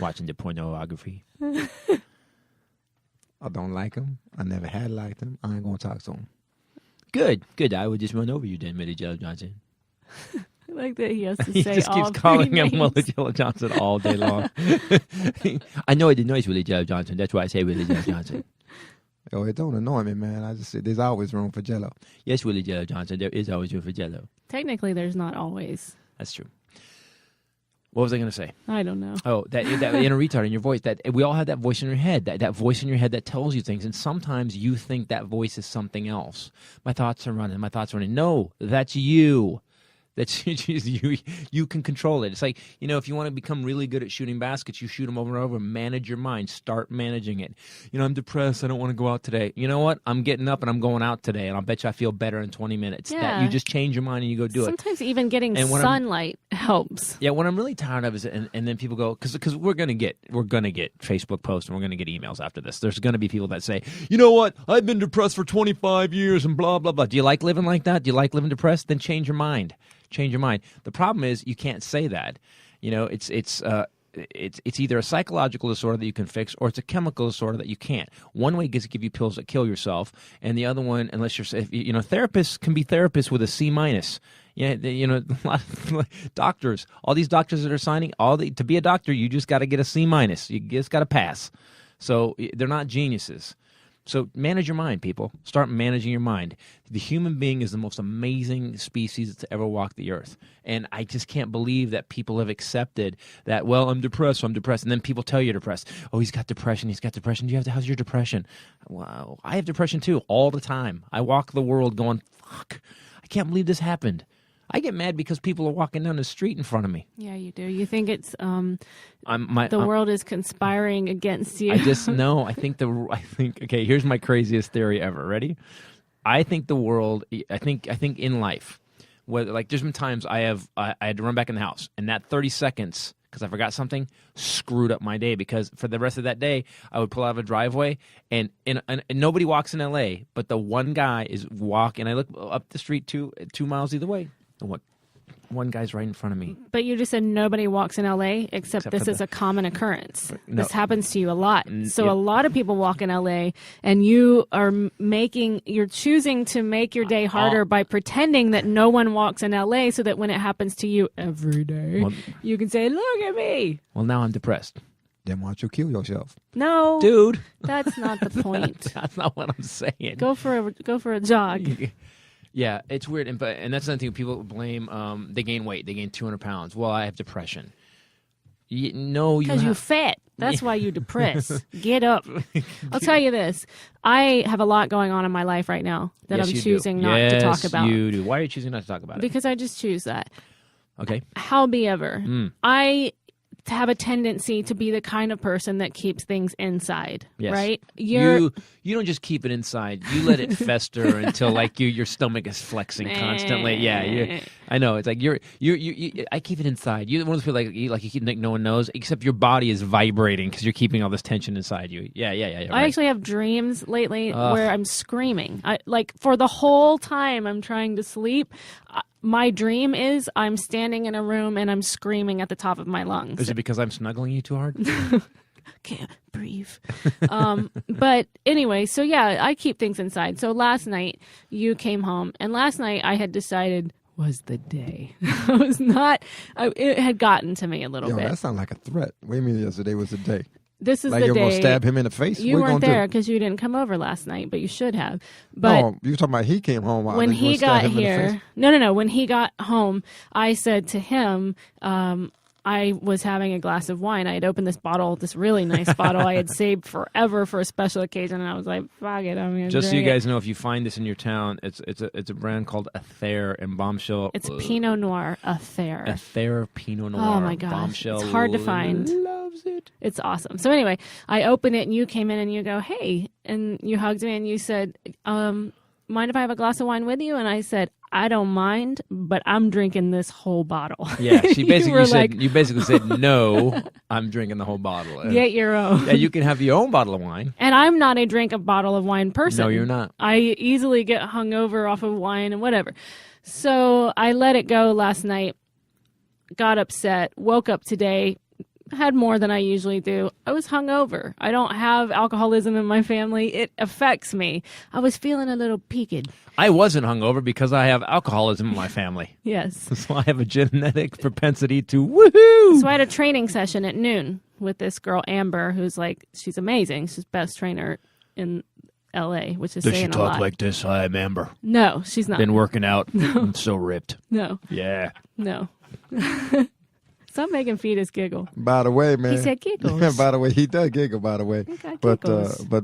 watching the pornography. I don't like him. I never had liked him. I ain't gonna talk to him. Good. I would just run over you then, Willie Jello Johnson. I like that he has to He say just all keeps calling three him names. Willie Jello Johnson all day long. I know it annoys Willie Jello Johnson. That's why I say Willie Jello Johnson. Oh, it don't annoy me, man. I just say there's always room for Jello. Yes, Willie Jello Johnson. There is always room for Jello. Technically, there's not always. That's true. What was I going to say? I don't know. Oh, that inner retard in your voice. That we all have that voice in your head. That voice in your head that tells you things, and sometimes you think that voice is something else. My thoughts are running. No, that's you. That's you. You can control it. It's like, if you want to become really good at shooting baskets, you shoot them over and over. Manage your mind. Start managing it. I'm depressed. I don't want to go out today. You know what? I'm getting up and I'm going out today, and I'll bet you I feel better in 20 minutes. Yeah. You just change your mind and you go do it. Sometimes even getting sunlight helps. Yeah, what I'm really tired of is, and then people go, because we're gonna get Facebook posts and we're gonna get emails after this. There's gonna be people that say, you know what? I've been depressed for 25 years and blah blah blah. Do you like living like that? Do you like living depressed? Then change your mind. Change your mind. The problem is you can't say that. It's either a psychological disorder that you can fix, or it's a chemical disorder that you can't. One way is to give you pills that kill yourself, and the other one, unless therapists can be therapists with a C-. Yeah, a lot of doctors, all these doctors that are signing, to be a doctor, you just got to get a C-. You just got to pass. So they're not geniuses. So manage your mind, people. Start managing your mind. The human being is the most amazing species to ever walk the earth. And I just can't believe that people have accepted that, well, I'm depressed, so I'm depressed. And then people tell you you're depressed. Oh, he's got depression. How's your depression? Wow, I have depression too, all the time. I walk the world going, fuck, I can't believe this happened. I get mad because people are walking down the street in front of me. Yeah, you do. You think it's the world is conspiring against you. I just know. I think. Okay, here's my craziest theory ever. Ready? I think the world. I think in life, whether like there's been times I had to run back in the house, and that 30 seconds because I forgot something screwed up my day. Because for the rest of that day, I would pull out of a driveway, and nobody walks in L.A. but the one guy is walking. I look up the street 2 miles either way. What? One guy's right in front of me. But you just said nobody walks in LA except this is a common occurrence. No. This happens to you a lot. So a lot of people walk in LA, and you're choosing to make your day harder by pretending that no one walks in LA so that when it happens to you every day, you can say, look at me. Well, now I'm depressed. Then why don't you kill yourself? No. Dude. That's not the point. That's not what I'm saying. Go for a jog. Yeah, it's weird, and that's another thing people blame. They gain weight, they gain 200 pounds. Well, I have depression. Because you're fat. That's why you're depressed. Get up. I'll tell you this: I have a lot going on in my life right now that I'm choosing not to talk about. Yes, you do. Why are you choosing not to talk about it? Because I just choose that. Okay. Howbeiver, I have a tendency to be the kind of person that keeps things inside, right? You don't just keep it inside. You let it fester until like your stomach is flexing constantly. Yeah, I know. It's like you I keep it inside. You want to feel like you keep like no one knows, except your body is vibrating because you're keeping all this tension inside you. Yeah. Right. I actually have dreams lately where I'm screaming. For the whole time I'm trying to sleep. My dream is I'm standing in a room and I'm screaming at the top of my lungs. Is it because I'm snuggling you too hard? Can't breathe. But anyway, so yeah, I keep things inside. So last night you came home, and last night I had decided was the day. It had gotten to me a little bit. That sounds like a threat. What do you mean yesterday was the day? This is like the you're day. Going to stab him in the face? You weren't there because you didn't come over last night, but you should have. But no, you talking about he came home. When he got here, no. When he got home, I said to him, I was having a glass of wine. I had opened this bottle, this really nice bottle I had saved forever for a special occasion, and I was like, fuck it, I'm going to Just so you guys know, if you find this in your town, it's a brand called Athair and Bombshell. It's Pinot Noir Athair. Athair Pinot Noir. Oh my gosh, Bombshell it's hard to find. Loves it. It's awesome. So anyway, I open it, and you came in, and you go, hey, and you hugged me, and you said, mind if I have a glass of wine with you? And I said, I don't mind, but I'm drinking this whole bottle. Yeah, you basically said, no, I'm drinking the whole bottle. Get your own. Yeah, you can have your own bottle of wine. And I'm not a drink a bottle of wine person. No, you're not. I easily get hungover off of wine and whatever. So I let it go last night, got upset, woke up today, had more than I usually do. I was hungover. I don't have alcoholism in my family. It affects me. I was feeling a little peaked. I wasn't hungover because I have alcoholism in my family. Yes. So I have a genetic propensity to woohoo. So I had a training session at noon with this girl, Amber, who's she's amazing. She's the best trainer in L.A., which is saying a lot. Does she talk like this? Hi, I'm Amber. No, she's not. Been working out. I'm so ripped. No. Yeah. No. Stop making Fetus giggle. By the way, man. He said giggles. By the way, he does giggle, by the way. But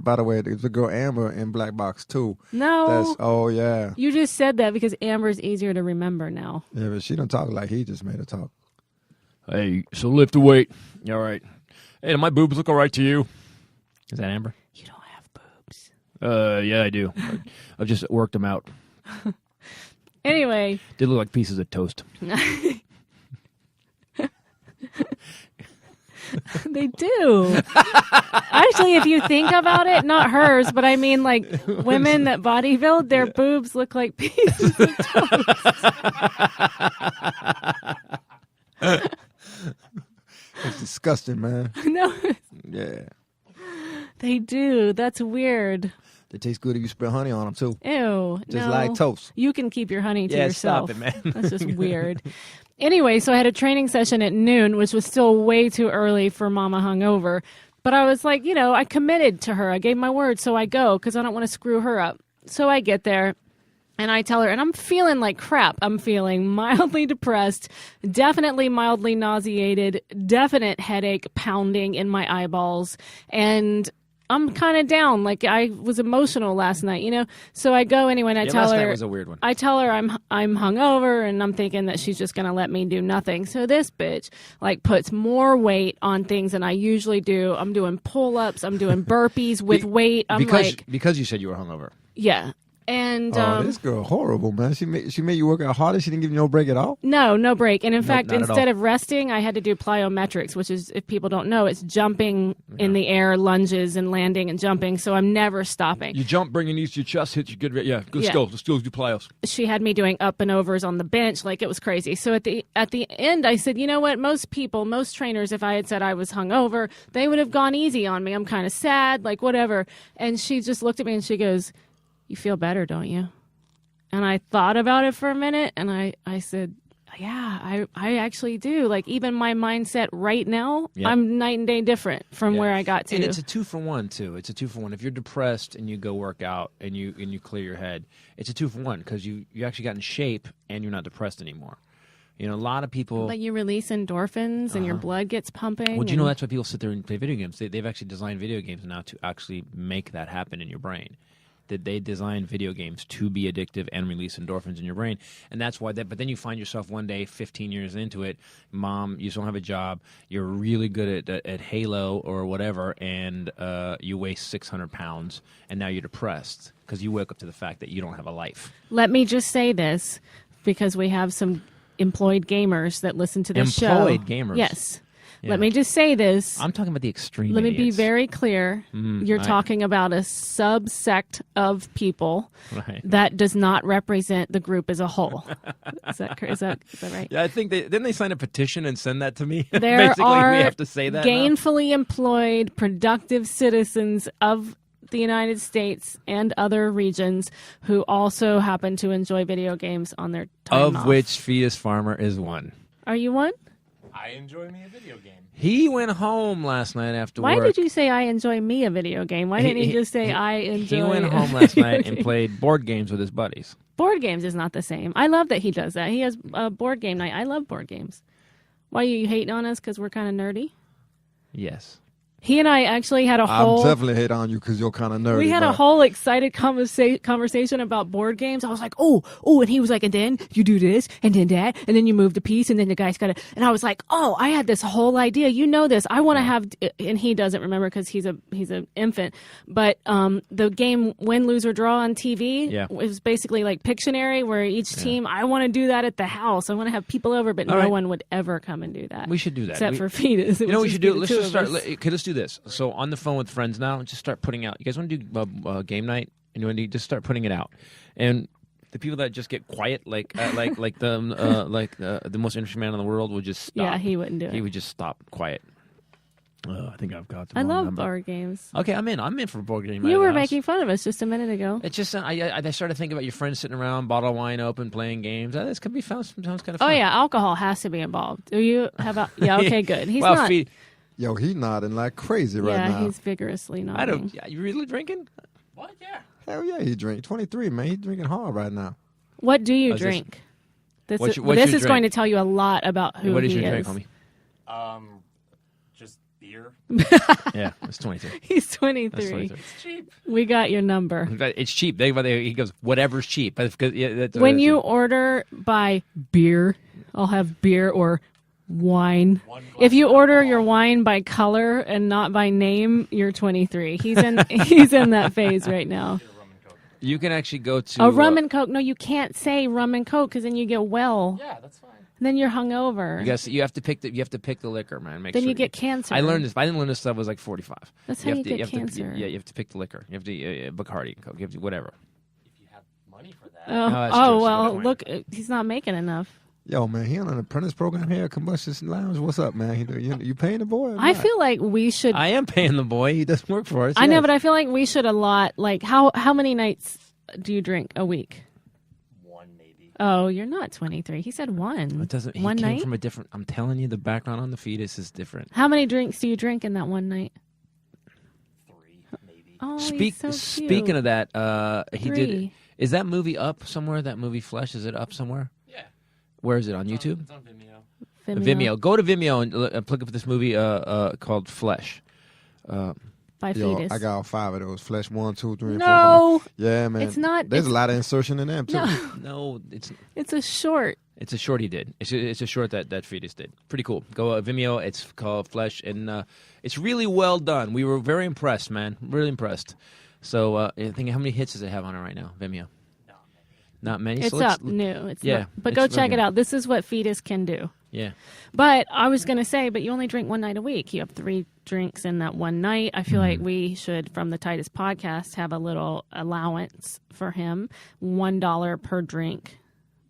by the way, there's the girl Amber in Black Box too. No. Oh yeah. You just said that because Amber's easier to remember now. Yeah, but she don't talk like he just made her talk. Hey, so lift the weight. All right. Hey, do my boobs look all right to you? Is that Amber? You don't have boobs. Yeah, I do. I've just worked them out. Anyway. They look like pieces of toast. They do. Actually, if you think about it, not hers, but I mean like women that bodybuild, their boobs look like pieces of toast. It's disgusting, man. No. Yeah. They do. That's weird. They taste good if you spread honey on them too. Ew. Just like toast. You can keep your honey to yourself. Stop it, man. That's just weird. Anyway, so I had a training session at noon, which was still way too early for Mama Hungover. But I was like, I committed to her. I gave my word, so I go because I don't want to screw her up. So I get there. And I tell her, and I'm feeling like crap. I'm feeling mildly depressed, definitely mildly nauseated, definite headache pounding in my eyeballs. And I'm kind of down. Like, I was emotional last night, So I go anyway, and I tell last her. night was a weird one. I tell her I'm hungover, and I'm thinking that she's just going to let me do nothing. So this bitch, puts more weight on things than I usually do. I'm doing pull-ups. I'm doing burpees with weight. Because you said you were hungover. Yeah. And this girl horrible, man. She made you work out harder. She didn't give you no break at all. No break. And in fact, not at instead all. of resting, I had to do plyometrics, which is, if people don't know, it's jumping in the air, lunges and landing and jumping. So I'm never stopping. You jump, bring your knees to your chest, hit you good. Yeah, let's go. Let's do plyos. She had me doing up and overs on the bench, it was crazy. So at the end, I said, you know what? Most trainers, if I had said I was hungover, they would have gone easy on me. I'm kind of sad, whatever. And she just looked at me and she goes, "You feel better, don't you?" And I thought about it for a minute, and I said, yeah, I actually do. Even my mindset right now, I'm night and day different from where I got to. And it's a 2-for-1 too. It's a 2-for-1. If you're depressed and you go work out and you clear your head, it's a 2-for-1 because you actually got in shape and you're not depressed anymore. A lot of people. But you release endorphins and your blood gets pumping. Well, do you know that's why people sit there and play video games? They've actually designed video games now to actually make that happen in your brain. That they design video games to be addictive and release endorphins in your brain. And that's why but then you find yourself one day, 15 years into it, mom, you don't have a job, you're really good at Halo or whatever, and you weigh 600 pounds, and now you're depressed because you wake up to the fact that you don't have a life. Let me just say this, because we have some employed gamers that listen to this show. Employed gamers? Yes. Yeah. Let me just say this. I'm talking about the extreme Let me be idiots. very clear. You're talking about a subsect of people that does not represent the group as a whole. Is that right? Yeah, I think didn't they sign a petition and send that to me? There Basically, are we have to say that now. gainfully employed, productive citizens of the United States and other regions who also happen to enjoy video games on their time off. Of which Fetus Farmer is one. Are you one? I enjoy me a video game. He went home last night after Why work. did you say I enjoy me a video game? Why didn't he just say I enjoy? He went home last night and played board games with his buddies. Board games is not the same. I love that he does that. He has a board game night. I love board games. Why are you hating on us? Because we're kind of nerdy? Yes. He and I actually had a I'm whole... definitely hate on you because you're kind of nerdy. We had a but- whole excited conversation about board games. I was like, oh, and he was like, and then you do this, and then that, and then you move the piece, and then the guy's got to... And I was like, oh, I had this whole idea. You know this. I want to have... And he doesn't remember because he's an infant. But the game Win, Lose, or Draw on TV was basically like Pictionary, where each team... I want to do that at the house. I want to have people over, but no one would ever come and do that. We should do that. Except for Fetus. You know what we should do? Let's just start... Okay, let's do this. So on the phone with friends now, just start putting out... You guys want to do game night? And you want to just start putting it out. And the people that just get quiet, like the most interesting man in the world, would just stop. Yeah, he wouldn't do it. He would just stop quiet. I think I've got the I wrong love number. board games. Okay, I'm in for a board game. You night were at the house. making fun of us just a minute ago. It's just I started thinking about your friends sitting around, bottle of wine open, playing games. This could be fun. Sounds kind of Oh fun. yeah, alcohol has to be involved. Do you have yeah, okay, good. He's well, not. Yo, he nodding like crazy right Yeah, now. he's vigorously nodding. I don't. Yeah, you really drinking? What? Yeah. Hell yeah, he drink. 23, man. He drinking hard right now. What do you Is this- drink? This What's is, your- what's this your is going to drink? tell you a lot about who What is he your is. drink, homie? Just beer. Yeah, it's 23. He's That's 23. 23. It's cheap. We got your number. It's cheap. He goes, whatever's cheap. But that's When you order by beer, I'll have beer or wine. If you order your wine by color and not by name, you're 23. He's in that phase right now. you can actually go to A rum and Coke. No, you can't say rum and Coke because then you get well. Yeah, that's fine. Then you're hungover. you have to pick the liquor, man. Make Then sure you get cancer. I learned this. I didn't learn this stuff. I was like 45. That's how you get have cancer. you have to pick the liquor. You have to Bacardi, Coke. You have to whatever. If you have money for that. Oh, that's true. That's a well, good point. look, he's not making enough. Yo, man, he on an apprentice program here at Combustion Lounge. What's up, man? You paying the boy? Or I not? feel like we should. I am paying the boy. He doesn't work for us. I know, yes. but I feel like we should allot. Like, how many nights do you drink a week? One maybe. Oh, you're not 23. He said one. It doesn't. He one came night. from a different. I'm telling you, the background on the fetus is different. How many drinks do you drink in that one night? Oh, he's so cute. Speaking of that, he 3. did. Is that movie up somewhere? That movie Flesh, is it up somewhere? Yeah. Where is it, on YouTube? It's on Vimeo. Vimeo. Go to Vimeo and look up this movie called Flesh. By Yo, Fetus. I got all 5 of those. Flesh 1, 2, 3, and 4. No, 5. Yeah, man. it's not. There's a lot of insertion in them too. No, No, it's a short. it's a short he did. It's a short that Fetus did. Pretty cool. Go Vimeo. It's called Flesh, and it's really well done. We were very impressed, man. Really impressed. So I think, how many hits does it have on it right now? Vimeo. Not many. It's So let's- up new. It's yeah, not, but it's go check really it out. This is what Fetus can do. Yeah. But I was going to say, but you only drink one night a week. You have 3 drinks in that one night. I feel like we should, from the Titus podcast, have a little allowance for him. $1 per drink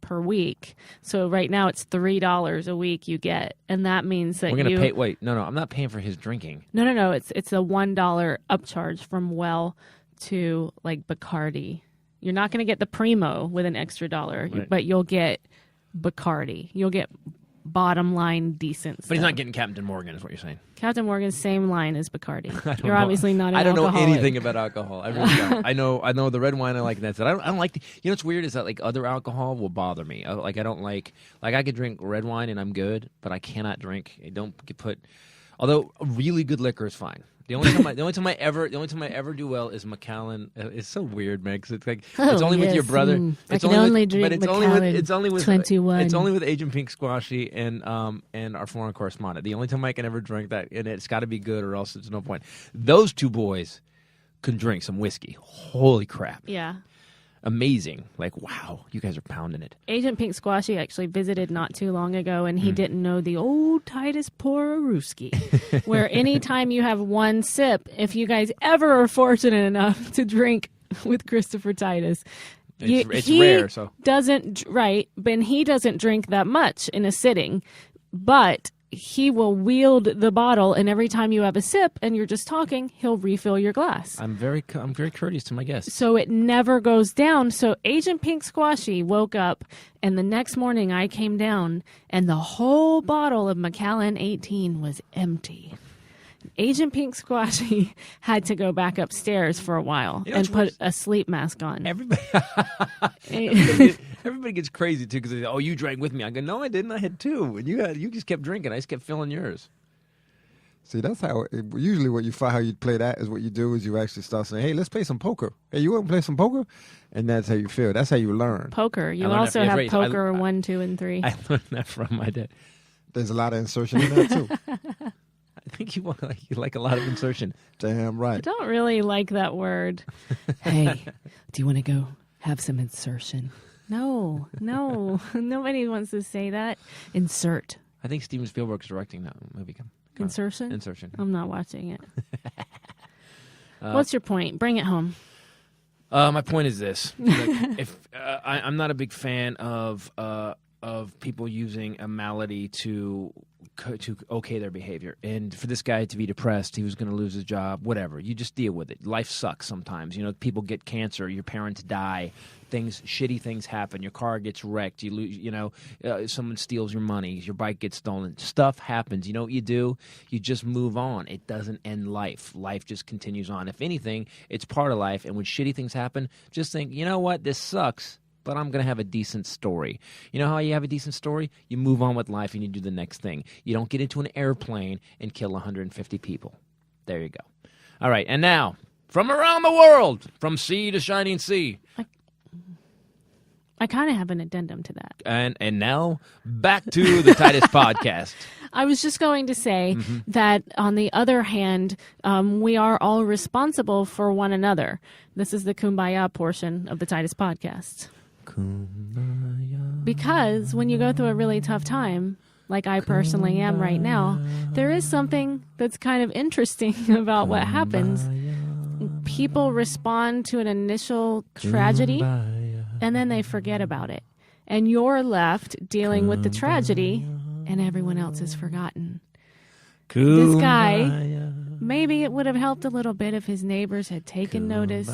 per week. So right now it's $3 a week you get. And that means that We're going to pay. Wait, no, I'm not paying for his drinking. No. It's a $1 upcharge from well to like Bacardi. You're not going to get the Primo with an extra dollar, Right. but you'll get Bacardi. You'll get bottom line decent stuff. But he's not getting Captain Morgan, is what you're saying. Captain Morgan's same line as Bacardi. don't You're know. obviously not an I don't know alcoholic. anything about alcohol. I really don't. I know the red wine I like, and that's it. I don't like you know what's weird is that like other alcohol will bother me. I don't like I could drink red wine and I'm good, but I cannot drink. I don't get put. Although really good liquor is fine. The only time I ever do well is Macallan. It's so weird, man. 'Cause it's like it's only with your brother. I It's can only with, drink but it's only with 21. It's only with Agent Pink Squashy and our foreign correspondent. The only time I can ever drink that, and it's got to be good, or else there's no point. Those two boys can drink some whiskey. Holy crap! Yeah. Amazing. Like, wow, you guys are pounding it. Agent Pink Squashy actually visited not too long ago, and he Hmm. didn't know the old Titus Pororooski, where anytime you have one sip, if you guys ever are fortunate enough to drink with Christopher Titus, It's he rare, so. doesn't but he doesn't drink that much in a sitting, but he will wield the bottle, and every time you have a sip and you're just talking, he'll refill your glass. I'm very courteous to my guests. So it never goes down. So Agent Pink Squashy woke up, and the next morning I came down, and the whole bottle of Macallan 18 was empty. Agent Pink Squashy had to go back upstairs for a while You know and what's put a sleep mask on. Everybody gets crazy too because they say, "Oh, you drank with me." I go, "No, I didn't. I had 2, and you just kept drinking. I just kept filling yours." See, that's how usually what you find how you play that is what you do is you actually start saying, "Hey, let's play some poker. Hey, you want to play some poker?" And that's how you feel. That's how you learn. Poker. You I learned also that from have Ray's. poker 1, 2, and 3. I learned that from my dad. There's a lot of insertion in that too. I think you like a lot of insertion. Damn I right. don't really like that word. Hey, do you want to go have some insertion? No, nobody wants to say that. Insert. I think Steven Spielberg's directing that movie. Insertion? Insertion. I'm not watching it. What's your point? Bring it home. My point is this: like, if I'm not a big fan of people using a malady to okay their behavior, and for this guy to be depressed, he was going to lose his job, whatever. You just deal with it. Life sucks sometimes. You know, people get cancer, your parents die, shitty things happen, your car gets wrecked, you lose, someone steals your money, your bike gets stolen, stuff happens. You know what you do? You just move on. It doesn't end life. Life just continues on. If anything, it's part of life, and when shitty things happen, just think, you know what, this sucks, but I'm going to have a decent story. You know how you have a decent story? You move on with life and you do the next thing. You don't get into an airplane and kill 150 people. There you go. All right, and now, from around the world, from sea to shining sea. I kind of have an addendum to that. And now, back to the Titus podcast. I was just going to say that, on the other hand, we are all responsible for one another. This is the Kumbaya portion of the Titus podcast. Kumbaya. Because when you go through a really tough time, like I personally am right now, there is something that's kind of interesting about what happens. People respond to an initial tragedy, and then they forget about it. And you're left dealing with the tragedy, and everyone else is forgotten. This guy, maybe it would have helped a little bit if his neighbors had taken notice,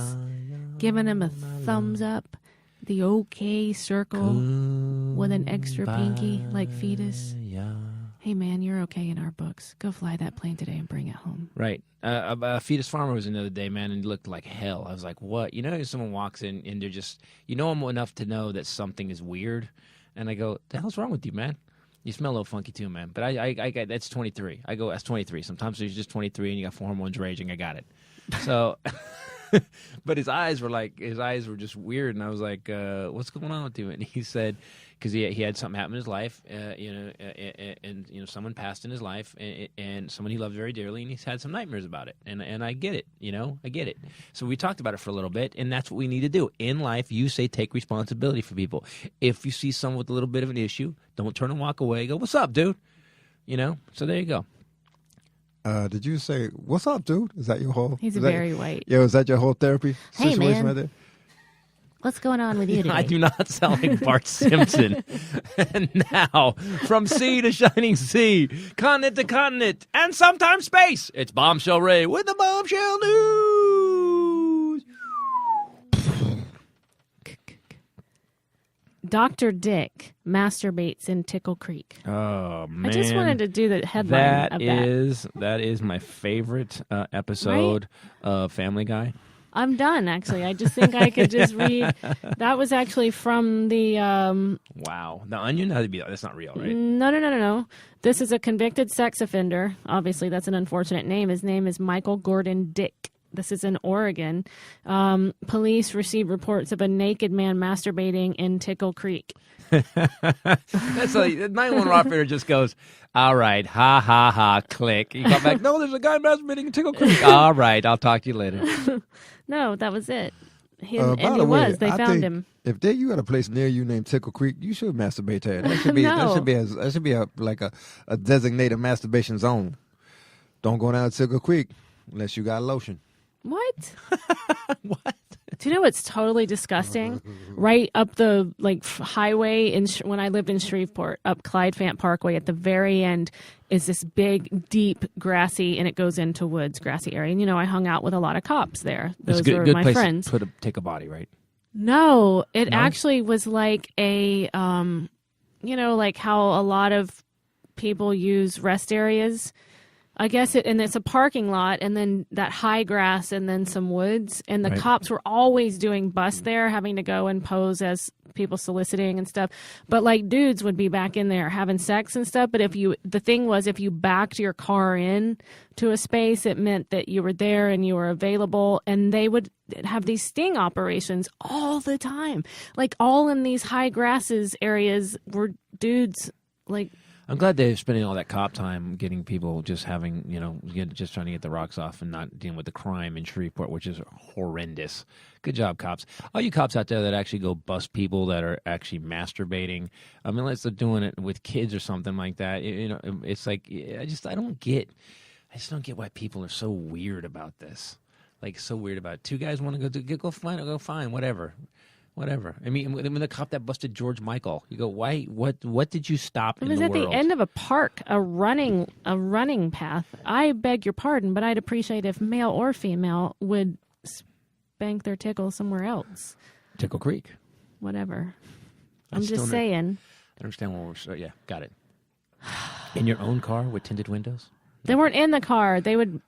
given him a thumbs up, the okay circle with an extra pinky like Fetus. Hey, man, you're okay in our books. Go fly that plane today and bring it home. Right. A fetus farmer was another day, man, and he looked like hell. I was like, what? You know, if someone walks in and they're just, you know him enough to know that something is weird. And I go, the hell's wrong with you, man? You smell a little funky too, man. But I that's 23. I go, that's 23. Sometimes he's just 23 and you got hormones raging. I got it. So, but his eyes were just weird. And I was like, what's going on with you? And he said, because he had something happen in his life, and someone passed in his life, and someone he loved very dearly, and he's had some nightmares about it, and I get it, I get it. So we talked about it for a little bit, and that's what we need to do in life. You say take responsibility for people. If you see someone with a little bit of an issue, don't turn and walk away. Go, what's up, dude? So there you go. Did you say, what's up, dude? Is that your whole? He's very white. Yeah, is that your whole therapy Hey, situation man. right there? What's going on with you today? I do not sound like Bart Simpson. And now, from sea to shining sea, continent to continent, and sometimes space, it's Bombshell Rae with the Bombshell News. Dr. Dick masturbates in Tickle Creek. Oh, man. I just wanted to do the headline of that. That is my favorite episode of Family Guy. I'm done, actually. I just think I could just read. That was actually from the... Wow. The Onion? That's not real, right? No. This is a convicted sex offender. Obviously, that's an unfortunate name. His name is Michael Gordon Dick. This is in Oregon. Police received reports of a naked man masturbating in Tickle Creek. That's like, the 911 operator just goes, all right, ha, ha, ha, click. You come back, no, there's a guy masturbating in Tickle Creek. All right, I'll talk to you later. No, that was it. By the way, They I found think him. If you got a place near you named Tickle Creek, you should masturbate there. That should be No. that should be a designated masturbation zone. Don't go down to Tickle Creek unless you got lotion. What? What? Do you know what's totally disgusting? Right up the highway when I lived in Shreveport, up Clyde Fant Parkway, at the very end is this big, deep, grassy, and it goes into woods, grassy area. And I hung out with a lot of cops there. Those were good my place friends. To take a body, right? No, it No? actually was like a, like how a lot of people use rest areas. I guess and it's a parking lot, and then that high grass, and then some woods. And the Right. cops were always doing busts there, having to go and pose as people soliciting and stuff. But dudes would be back in there having sex and stuff. But the thing was, if you backed your car in to a space, it meant that you were there and you were available. And they would have these sting operations all the time, all in these high grasses areas were dudes I'm glad they're spending all that cop time getting people just having, just trying to get the rocks off and not dealing with the crime in Shreveport, which is horrendous. Good job, cops. All you cops out there that actually go bust people that are actually masturbating, unless they're doing it with kids or something like that, it's like, I just don't get why people are so weird about this. So weird about it. Two guys want to go fine, whatever. I mean, when the cop that busted George Michael, you go, why? What did you stop in the world? It was at the end of a park, a running path. I beg your pardon, but I'd appreciate if male or female would spank their tickle somewhere else. Tickle Creek. Whatever. I'm just saying. I understand what yeah, got it. In your own car with tinted windows? They weren't in the car. They would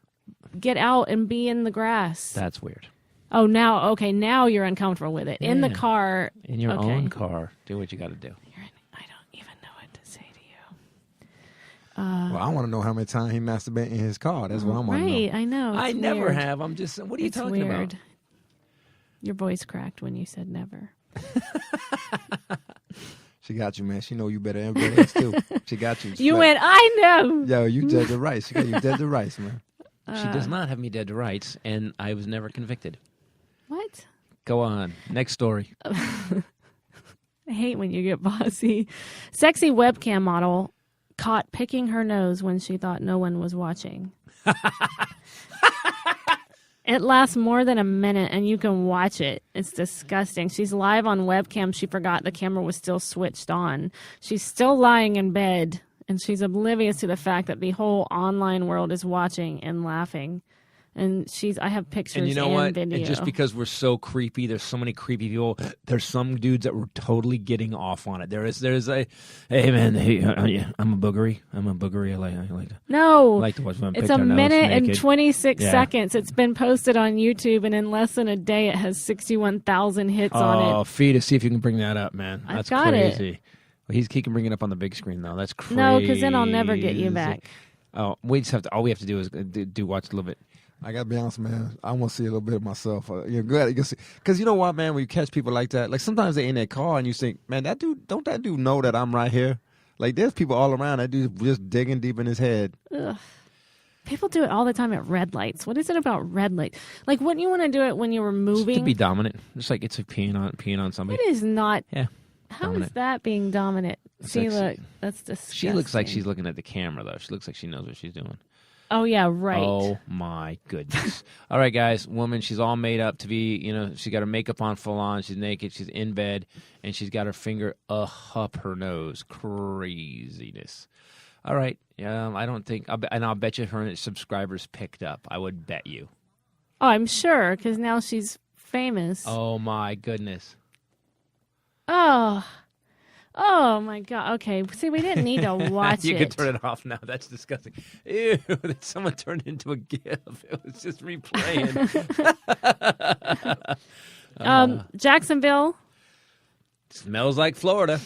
get out and be in the grass. That's weird. Oh, now you're uncomfortable with it. In the Yeah. car. In your okay. own car, do what you got to do. I don't even know what to say to you. Well, I want to know how many times he masturbated in his car. That's what I want to know. Right, I know. I It's never weird. have. I'm just. What are you It's talking weird. about? Your voice cracked when you said never. She got you, man. She know you better than everybody else, too. She got you. You went, I know. Yo, you dead to rights. She got you dead to rights, man. She does not have me dead to rights, and I was never convicted. What? Go on. Next story. I hate when you get bossy. Sexy webcam model caught picking her nose when she thought no one was watching. It lasts more than a minute, and you can watch it. It's disgusting. She's live on webcam. She forgot the camera was still switched on. She's still lying in bed, and she's oblivious to the fact that the whole online world is watching and laughing. And I have pictures And you know what? video. And just because we're so creepy, there's so many creepy people. There's some dudes that were totally getting off on it. There's a, hey man, I'm a boogery. I like to watch them pick it's a their nose minute and naked. 26 seconds. It's been posted on YouTube, and in less than a day, it has 61,000 hits on it. Oh, Fetus, see if you can bring that up, man. I've That's got crazy. it. Well, he can bring it up on the big screen though. That's crazy. No, because then I'll never get you back. Oh, we just have to. All we have to do is do watch a little bit. I gotta be honest, man. I want to see a little bit of myself. You're good, because you know what, man. When you catch people like that, like sometimes they're in their car and you think, man, that dude, don't that dude know that I'm right here? Like there's people all around. That dude just digging deep in his head. Ugh. People do it all the time at red lights. What is it about red lights? Like, wouldn't you want to do it when you were moving? To be dominant, just like it's like peeing on somebody. It is not. Yeah. How Dominant. is that being dominant? See, Sexy. look, that's disgusting. She looks like she's looking at the camera though. She looks like she knows what she's doing. Oh yeah, right. Oh my goodness. All right, guys. Woman, she's all made up to be, she got her makeup on full on. She's naked. She's in bed. And she's got her finger up her nose. Craziness. All right. I don't think, and I'll bet you her subscribers picked up. I would bet you. Oh, I'm sure, because now she's famous. Oh my goodness. Oh my God. Okay. See, we didn't need to watch You it. can turn it off now. That's disgusting. Ew, someone turned into a GIF. It was just replaying. Jacksonville, Smells like Florida.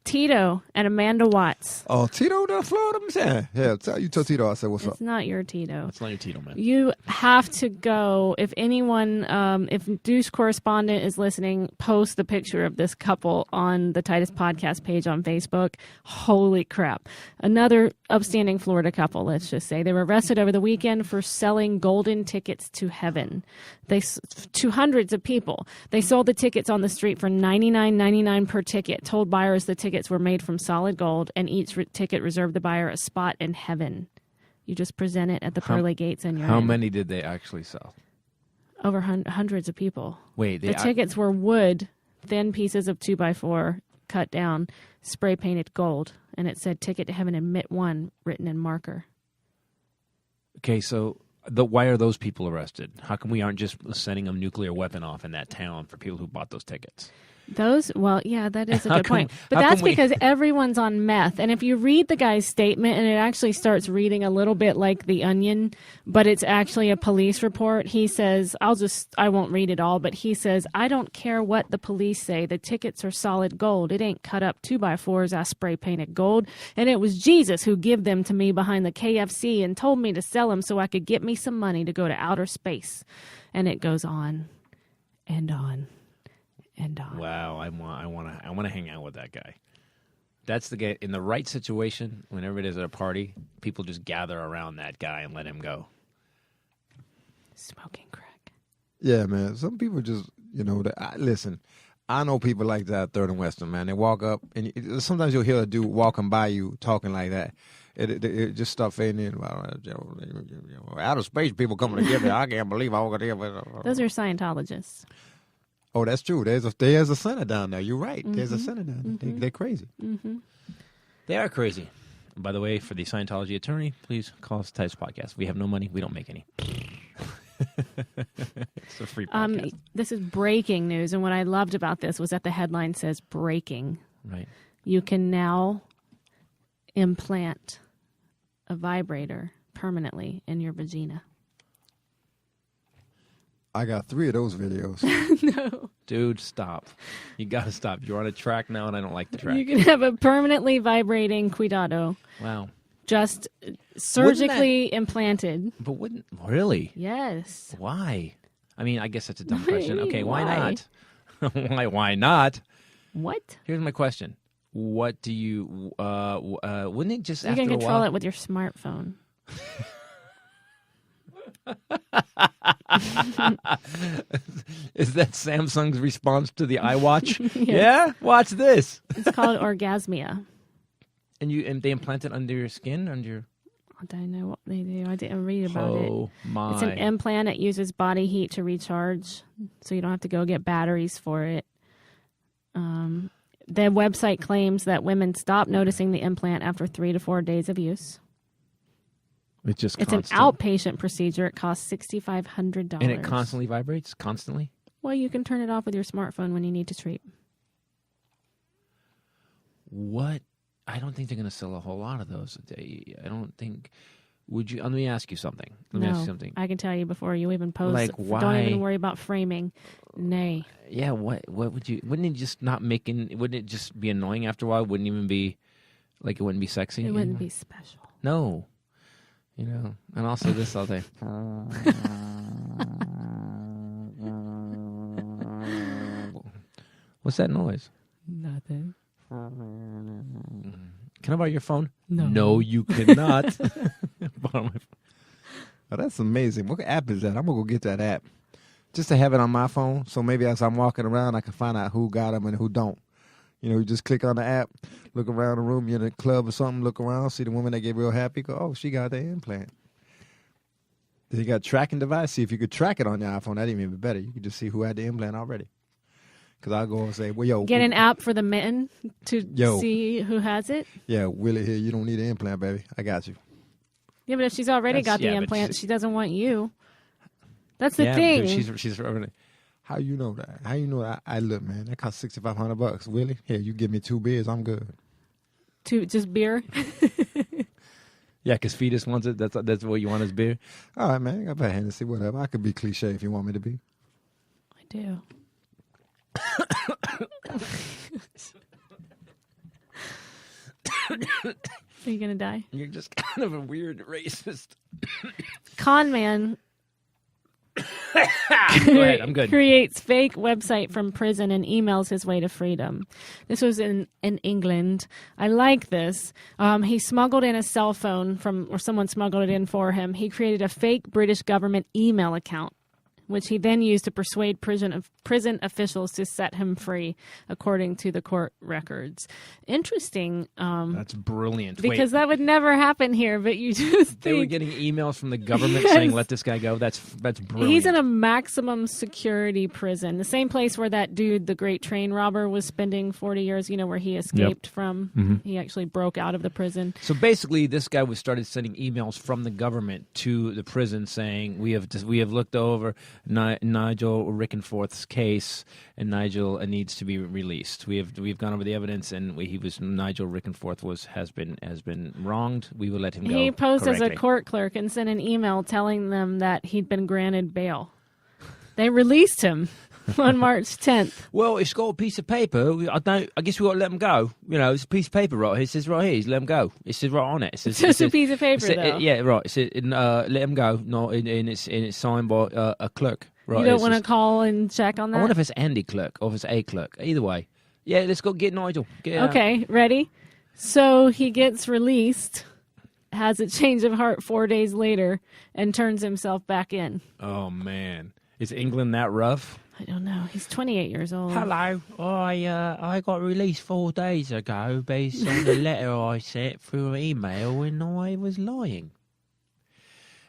Tito and Amanda Watts. Oh, Tito down Florida, I'm saying. Yeah, you tell Tito I said what's up. It's not your Tito. That's not your Tito, man. You have to go. If anyone, if Deuce Correspondent is listening, post the picture of this couple on the Titus podcast page on Facebook. Holy crap. Another upstanding Florida couple, let's just say. They were arrested over the weekend for selling golden tickets to heaven. To hundreds of people. They sold the tickets on the street for $99.99 per ticket, told buyers the tickets were made from solid gold, and each ticket reserved the buyer a spot in heaven. You just present it at the pearly gates and you're How in. many did they actually sell? Over hundreds of people. Wait, The tickets were wood, thin pieces of 2x4 cut down, spray painted gold, and it said "Ticket to Heaven" admit one written in marker. Okay, so why are those people arrested? How come we aren't just sending a nuclear weapon off in that town for people who bought those tickets? Well, yeah, that is a How good point. come- But how that's come we- because everyone's on meth. And if you read the guy's statement, and it actually starts reading a little bit like The Onion, but it's actually a police report, he says, I won't read it all, but he says, I don't care what the police say. The tickets are solid gold. It ain't cut up 2x4s. I spray painted gold. And it was Jesus who give them to me behind the KFC and told me to sell them so I could get me some money to go to outer space. And it goes on and on. And on. Wow, I want to hang out with that guy. That's the guy in the right situation. Whenever it is at a party, people just gather around that guy and let him go. Smoking crack. Yeah, man. Some people just, listen, I know people like that at 3rd and Western, man. They walk up, and sometimes you'll hear a dude walking by you talking like that. It just start fading in. Outer space people coming together. I can't believe I was going to. Those are Scientologists. Oh, that's true. There's a center down there. You're right. There's a center down there. They're crazy. Mm-hmm. They are crazy. And by the way, for the Scientology attorney, please call us Titus Podcast. We have no money. We don't make any. It's a free podcast. This is breaking news, and what I loved about this was that the headline says breaking. Right. You can now implant a vibrator permanently in your vagina. I got 3 of those videos. No. Dude, stop. You got to stop. You're on a track now, and I don't like the track. You can have a permanently vibrating cuidado. Wow. Just surgically implanted. But wouldn't... Really? Yes. Why? I mean, I guess that's a dumb question. Why? Okay, why not? Why not? What? Here's my question. What do you... wouldn't it just You after can a control while... it with your smartphone. Is that Samsung's response to the iWatch? Yeah? Watch this. It's called orgasmia. And they implant it under your skin? I don't know what they do. I didn't read about it. Oh, my. It's an implant. It uses body heat to recharge, so you don't have to go get batteries for it. The website claims that women stop noticing the implant after 3 to 4 days of use. It's just It's constant. an outpatient procedure. It costs $6,500. And it constantly vibrates? Constantly? Well, you can turn it off with your smartphone when you need to sleep. What? I don't think they're going to sell a whole lot of those. I don't think... Would you? Let me ask you something. I can tell you before you even post. Like, why? Don't even worry about framing. Nay. Yeah, what would you... Wouldn't it just not wouldn't it just be annoying after a while? Wouldn't even be... Like, it wouldn't be sexy? It wouldn't be special. No. You know, and I'll say this all day. What's that noise? Nothing. Can I borrow your phone? No. No, you cannot. Borrow my phone. Oh, that's amazing. What app is that? I'm going to go get that app. Just to have it on my phone, so maybe as I'm walking around, I can find out who got them and who don't. You know, you just click on the app, look around the room, you're in a club or something, look around, see the woman that get real happy, go, oh, she got the implant. Then you got a tracking device. See if you could track it on your iPhone. That'd even be better. You could just see who had the implant already. Because I'll go and say, well, yo. Get an app for the men to see who has it? Yeah, Willie here, you don't need an implant, baby. I got you. Yeah, but if she's already got the implant, she doesn't want you. That's the thing. She's already... How you know that? How you know that? I look, man, that costs $6,500. Willie, here, you give me 2 beers, I'm good. Just beer? Yeah, because Fetus wants it. That's what you want is beer. All right, man. I got Hennessy, whatever. I could be cliche if you want me to be. I do. Are you going to die? You're just kind of a weird racist. Con man Go ahead, I'm good. creates fake website from prison and emails his way to freedom. This was in England. I like this. He smuggled in a cell phone or someone smuggled it in for him. He created a fake British government email account, which he then used to persuade prison officials to set him free, according to the court records. Interesting. That's brilliant. Because that would never happen here, but you just They were getting emails from the government saying, let this guy go. That's brilliant. He's in a maximum security prison, the same place where that dude, the great train robber, was spending 40 years, where he escaped from. Mm-hmm. He actually broke out of the prison. So basically, this guy started sending emails from the government to the prison saying, we have looked over Nigel Rickenforth's case, and Nigel needs to be released. We've gone over the evidence, and Nigel Rickenforth has been wronged. We will let him go. He posed correctly. as a court clerk and sent an email telling them that he'd been granted bail. They released him on March 10th. Well, it's got a piece of paper. I guess we got to let him go. It's a piece of paper right here. It says right here, let him go. It says right on it. It's just a piece of paper, though. Yeah, right. It says, let him go. No, and it's signed by a clerk. Right. You don't want to call and check on that? I wonder if it's Andy Clerk or if it's A Clerk. Either way. Yeah, let's go get Nigel. Okay, ready? So he gets released, has a change of heart 4 days later, and turns himself back in. Oh, man. Is England that rough? I don't know. He's 28 years old. Hello. I got released 4 days ago based on the letter I sent through email when I was lying.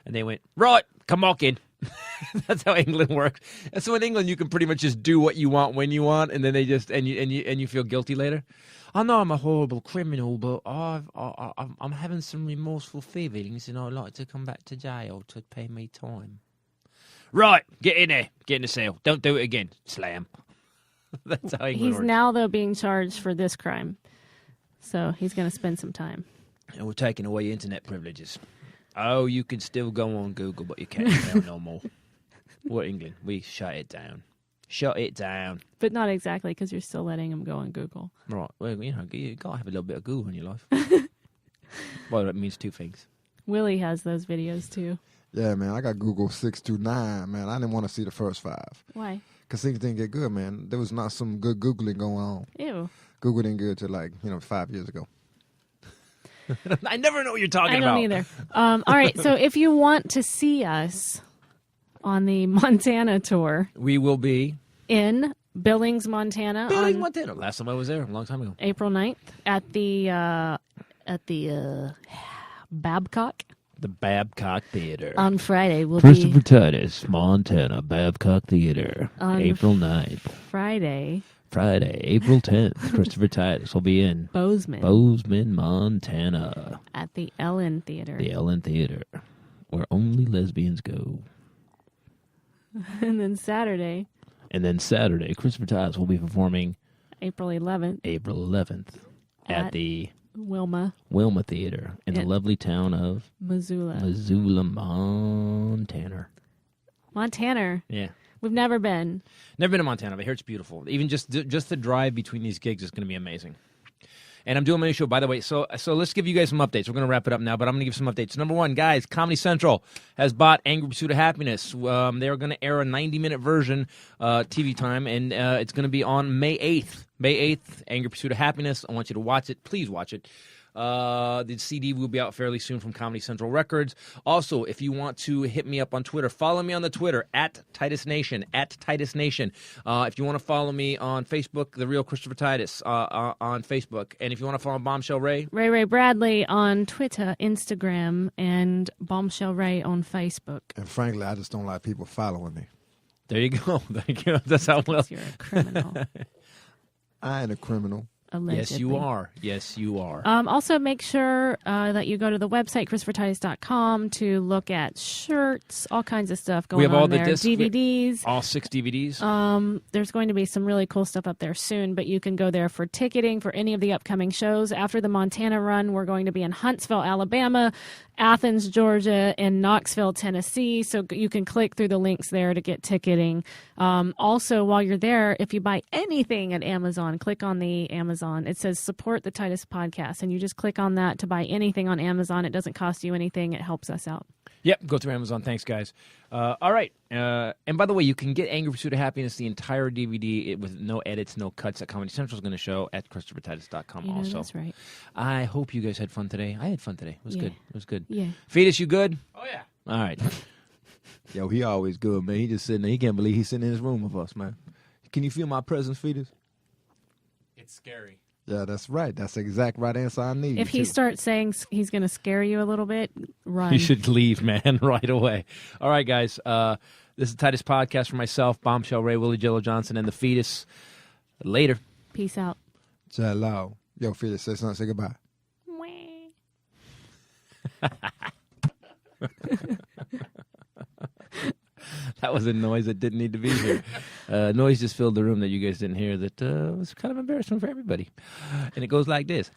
And they went, right, come on in. That's how England works. And so in England, you can pretty much just do what you want when you want, and then they just and you feel guilty later. I know I'm a horrible criminal, but I'm having some remorseful feelings, and I'd like to come back to jail to pay me time. Right, get in there, get in the cell. Don't do it again. Slam. That's how England works. He's now though being charged for this crime, so he's going to spend some time. And we're taking away internet privileges. Oh, you can still go on Google, but you can't now no more. What England? We shut it down. Shut it down. But not exactly, because you're still letting him go on Google. Right. Well, you got to have a little bit of Google in your life. Well, that means two things. Willie has those videos, too. Yeah, man, I got Google 629, man. I didn't want to see the first 5. Why? Because things didn't get good, man. There was not some good Googling going on. Ew. Google didn't good till 5 years ago. I never know what you're talking about. I don't either. All right, so if you want to see us on the Montana tour, we will be in Billings, Montana. Montana. Last time I was there, a long time ago. April 9th at the Babcock. The Babcock Theater. On Friday, we'll Christopher Titus, Montana, Babcock Theater, April 9th. Friday. Friday, April 10th, Christopher Titus will be in Bozeman Montana. at the Ellen Theater. The Ellen Theater, where only lesbians go. And then Saturday, Christopher Titus will be performing April 11th, at the Wilma Theater in the lovely town of Missoula, Montana. Montana. Yeah. We've never been. Never been to Montana, but I hear it's beautiful. Even just the drive between these gigs is going to be amazing. And I'm doing my new show, by the way. So let's give you guys some updates. We're going to wrap it up now, but I'm going to give some updates. Number one, guys, Comedy Central has bought Angry Pursuit of Happiness. They're going to air a 90-minute version, TV time, and it's going to be on May 8th. May 8th, Angry Pursuit of Happiness. I want you to watch it. Please watch it. The CD will be out fairly soon from Comedy Central Records. Also, if you want to hit me up on Twitter, follow me on the Twitter, @TitusNation, @TitusNation. If you want to follow me on Facebook, The Real Christopher Titus on Facebook. And if you want to follow Bombshell Rae, Ray Bradley on Twitter, Instagram, and Bombshell Rae on Facebook. And frankly, I just don't like people following me. there you go. Thank you. That's how well. You're a criminal. I ain't a criminal. Allegedly. Yes, you are. Yes, you are. Also, make sure that you go to the website, ChristopherTitus.com, to look at shirts, all kinds of stuff going We have on all the there. discs. DVDs. All 6 DVDs. There's going to be some really cool stuff up there soon, but you can go there for ticketing for any of the upcoming shows. After the Montana run, we're going to be in Huntsville, Alabama, Athens, Georgia, and Knoxville, Tennessee. So you can click through the links there to get ticketing. Also, while you're there, if you buy anything at Amazon, click on the Amazon. It says support the Titus podcast, and you just click on that to buy anything on Amazon. It doesn't cost you anything. It helps us out. Yep, go through Amazon. Thanks, guys. All right. And by the way, you can get Angry Pursuit of Happiness, the entire DVD, with no edits, no cuts that Comedy Central is going to show at ChristopherTitus.com also. That's right. I hope you guys had fun today. I had fun today. It was Yeah. good. It was good. Yeah. Fetus, you good? Oh, yeah. All right. Yo, he always good, man. He just sitting there. He can't believe he's sitting in his room with us, man. Can you feel my presence, Fetus? It's scary. Yeah, that's right. That's the exact right answer I need. If he too. starts saying he's going to scare you a little bit, run. You should leave, man, right away. All right, guys. This is the Titus Podcast for myself, Bombshell Rae, Willie, Jello Johnson, and the Fetus. Later. Peace out. Jello. Yo, Fetus, say something. Say goodbye. That was a noise that didn't need to be here. Noise just filled the room that you guys didn't hear that was kind of embarrassing for everybody. And it goes like this.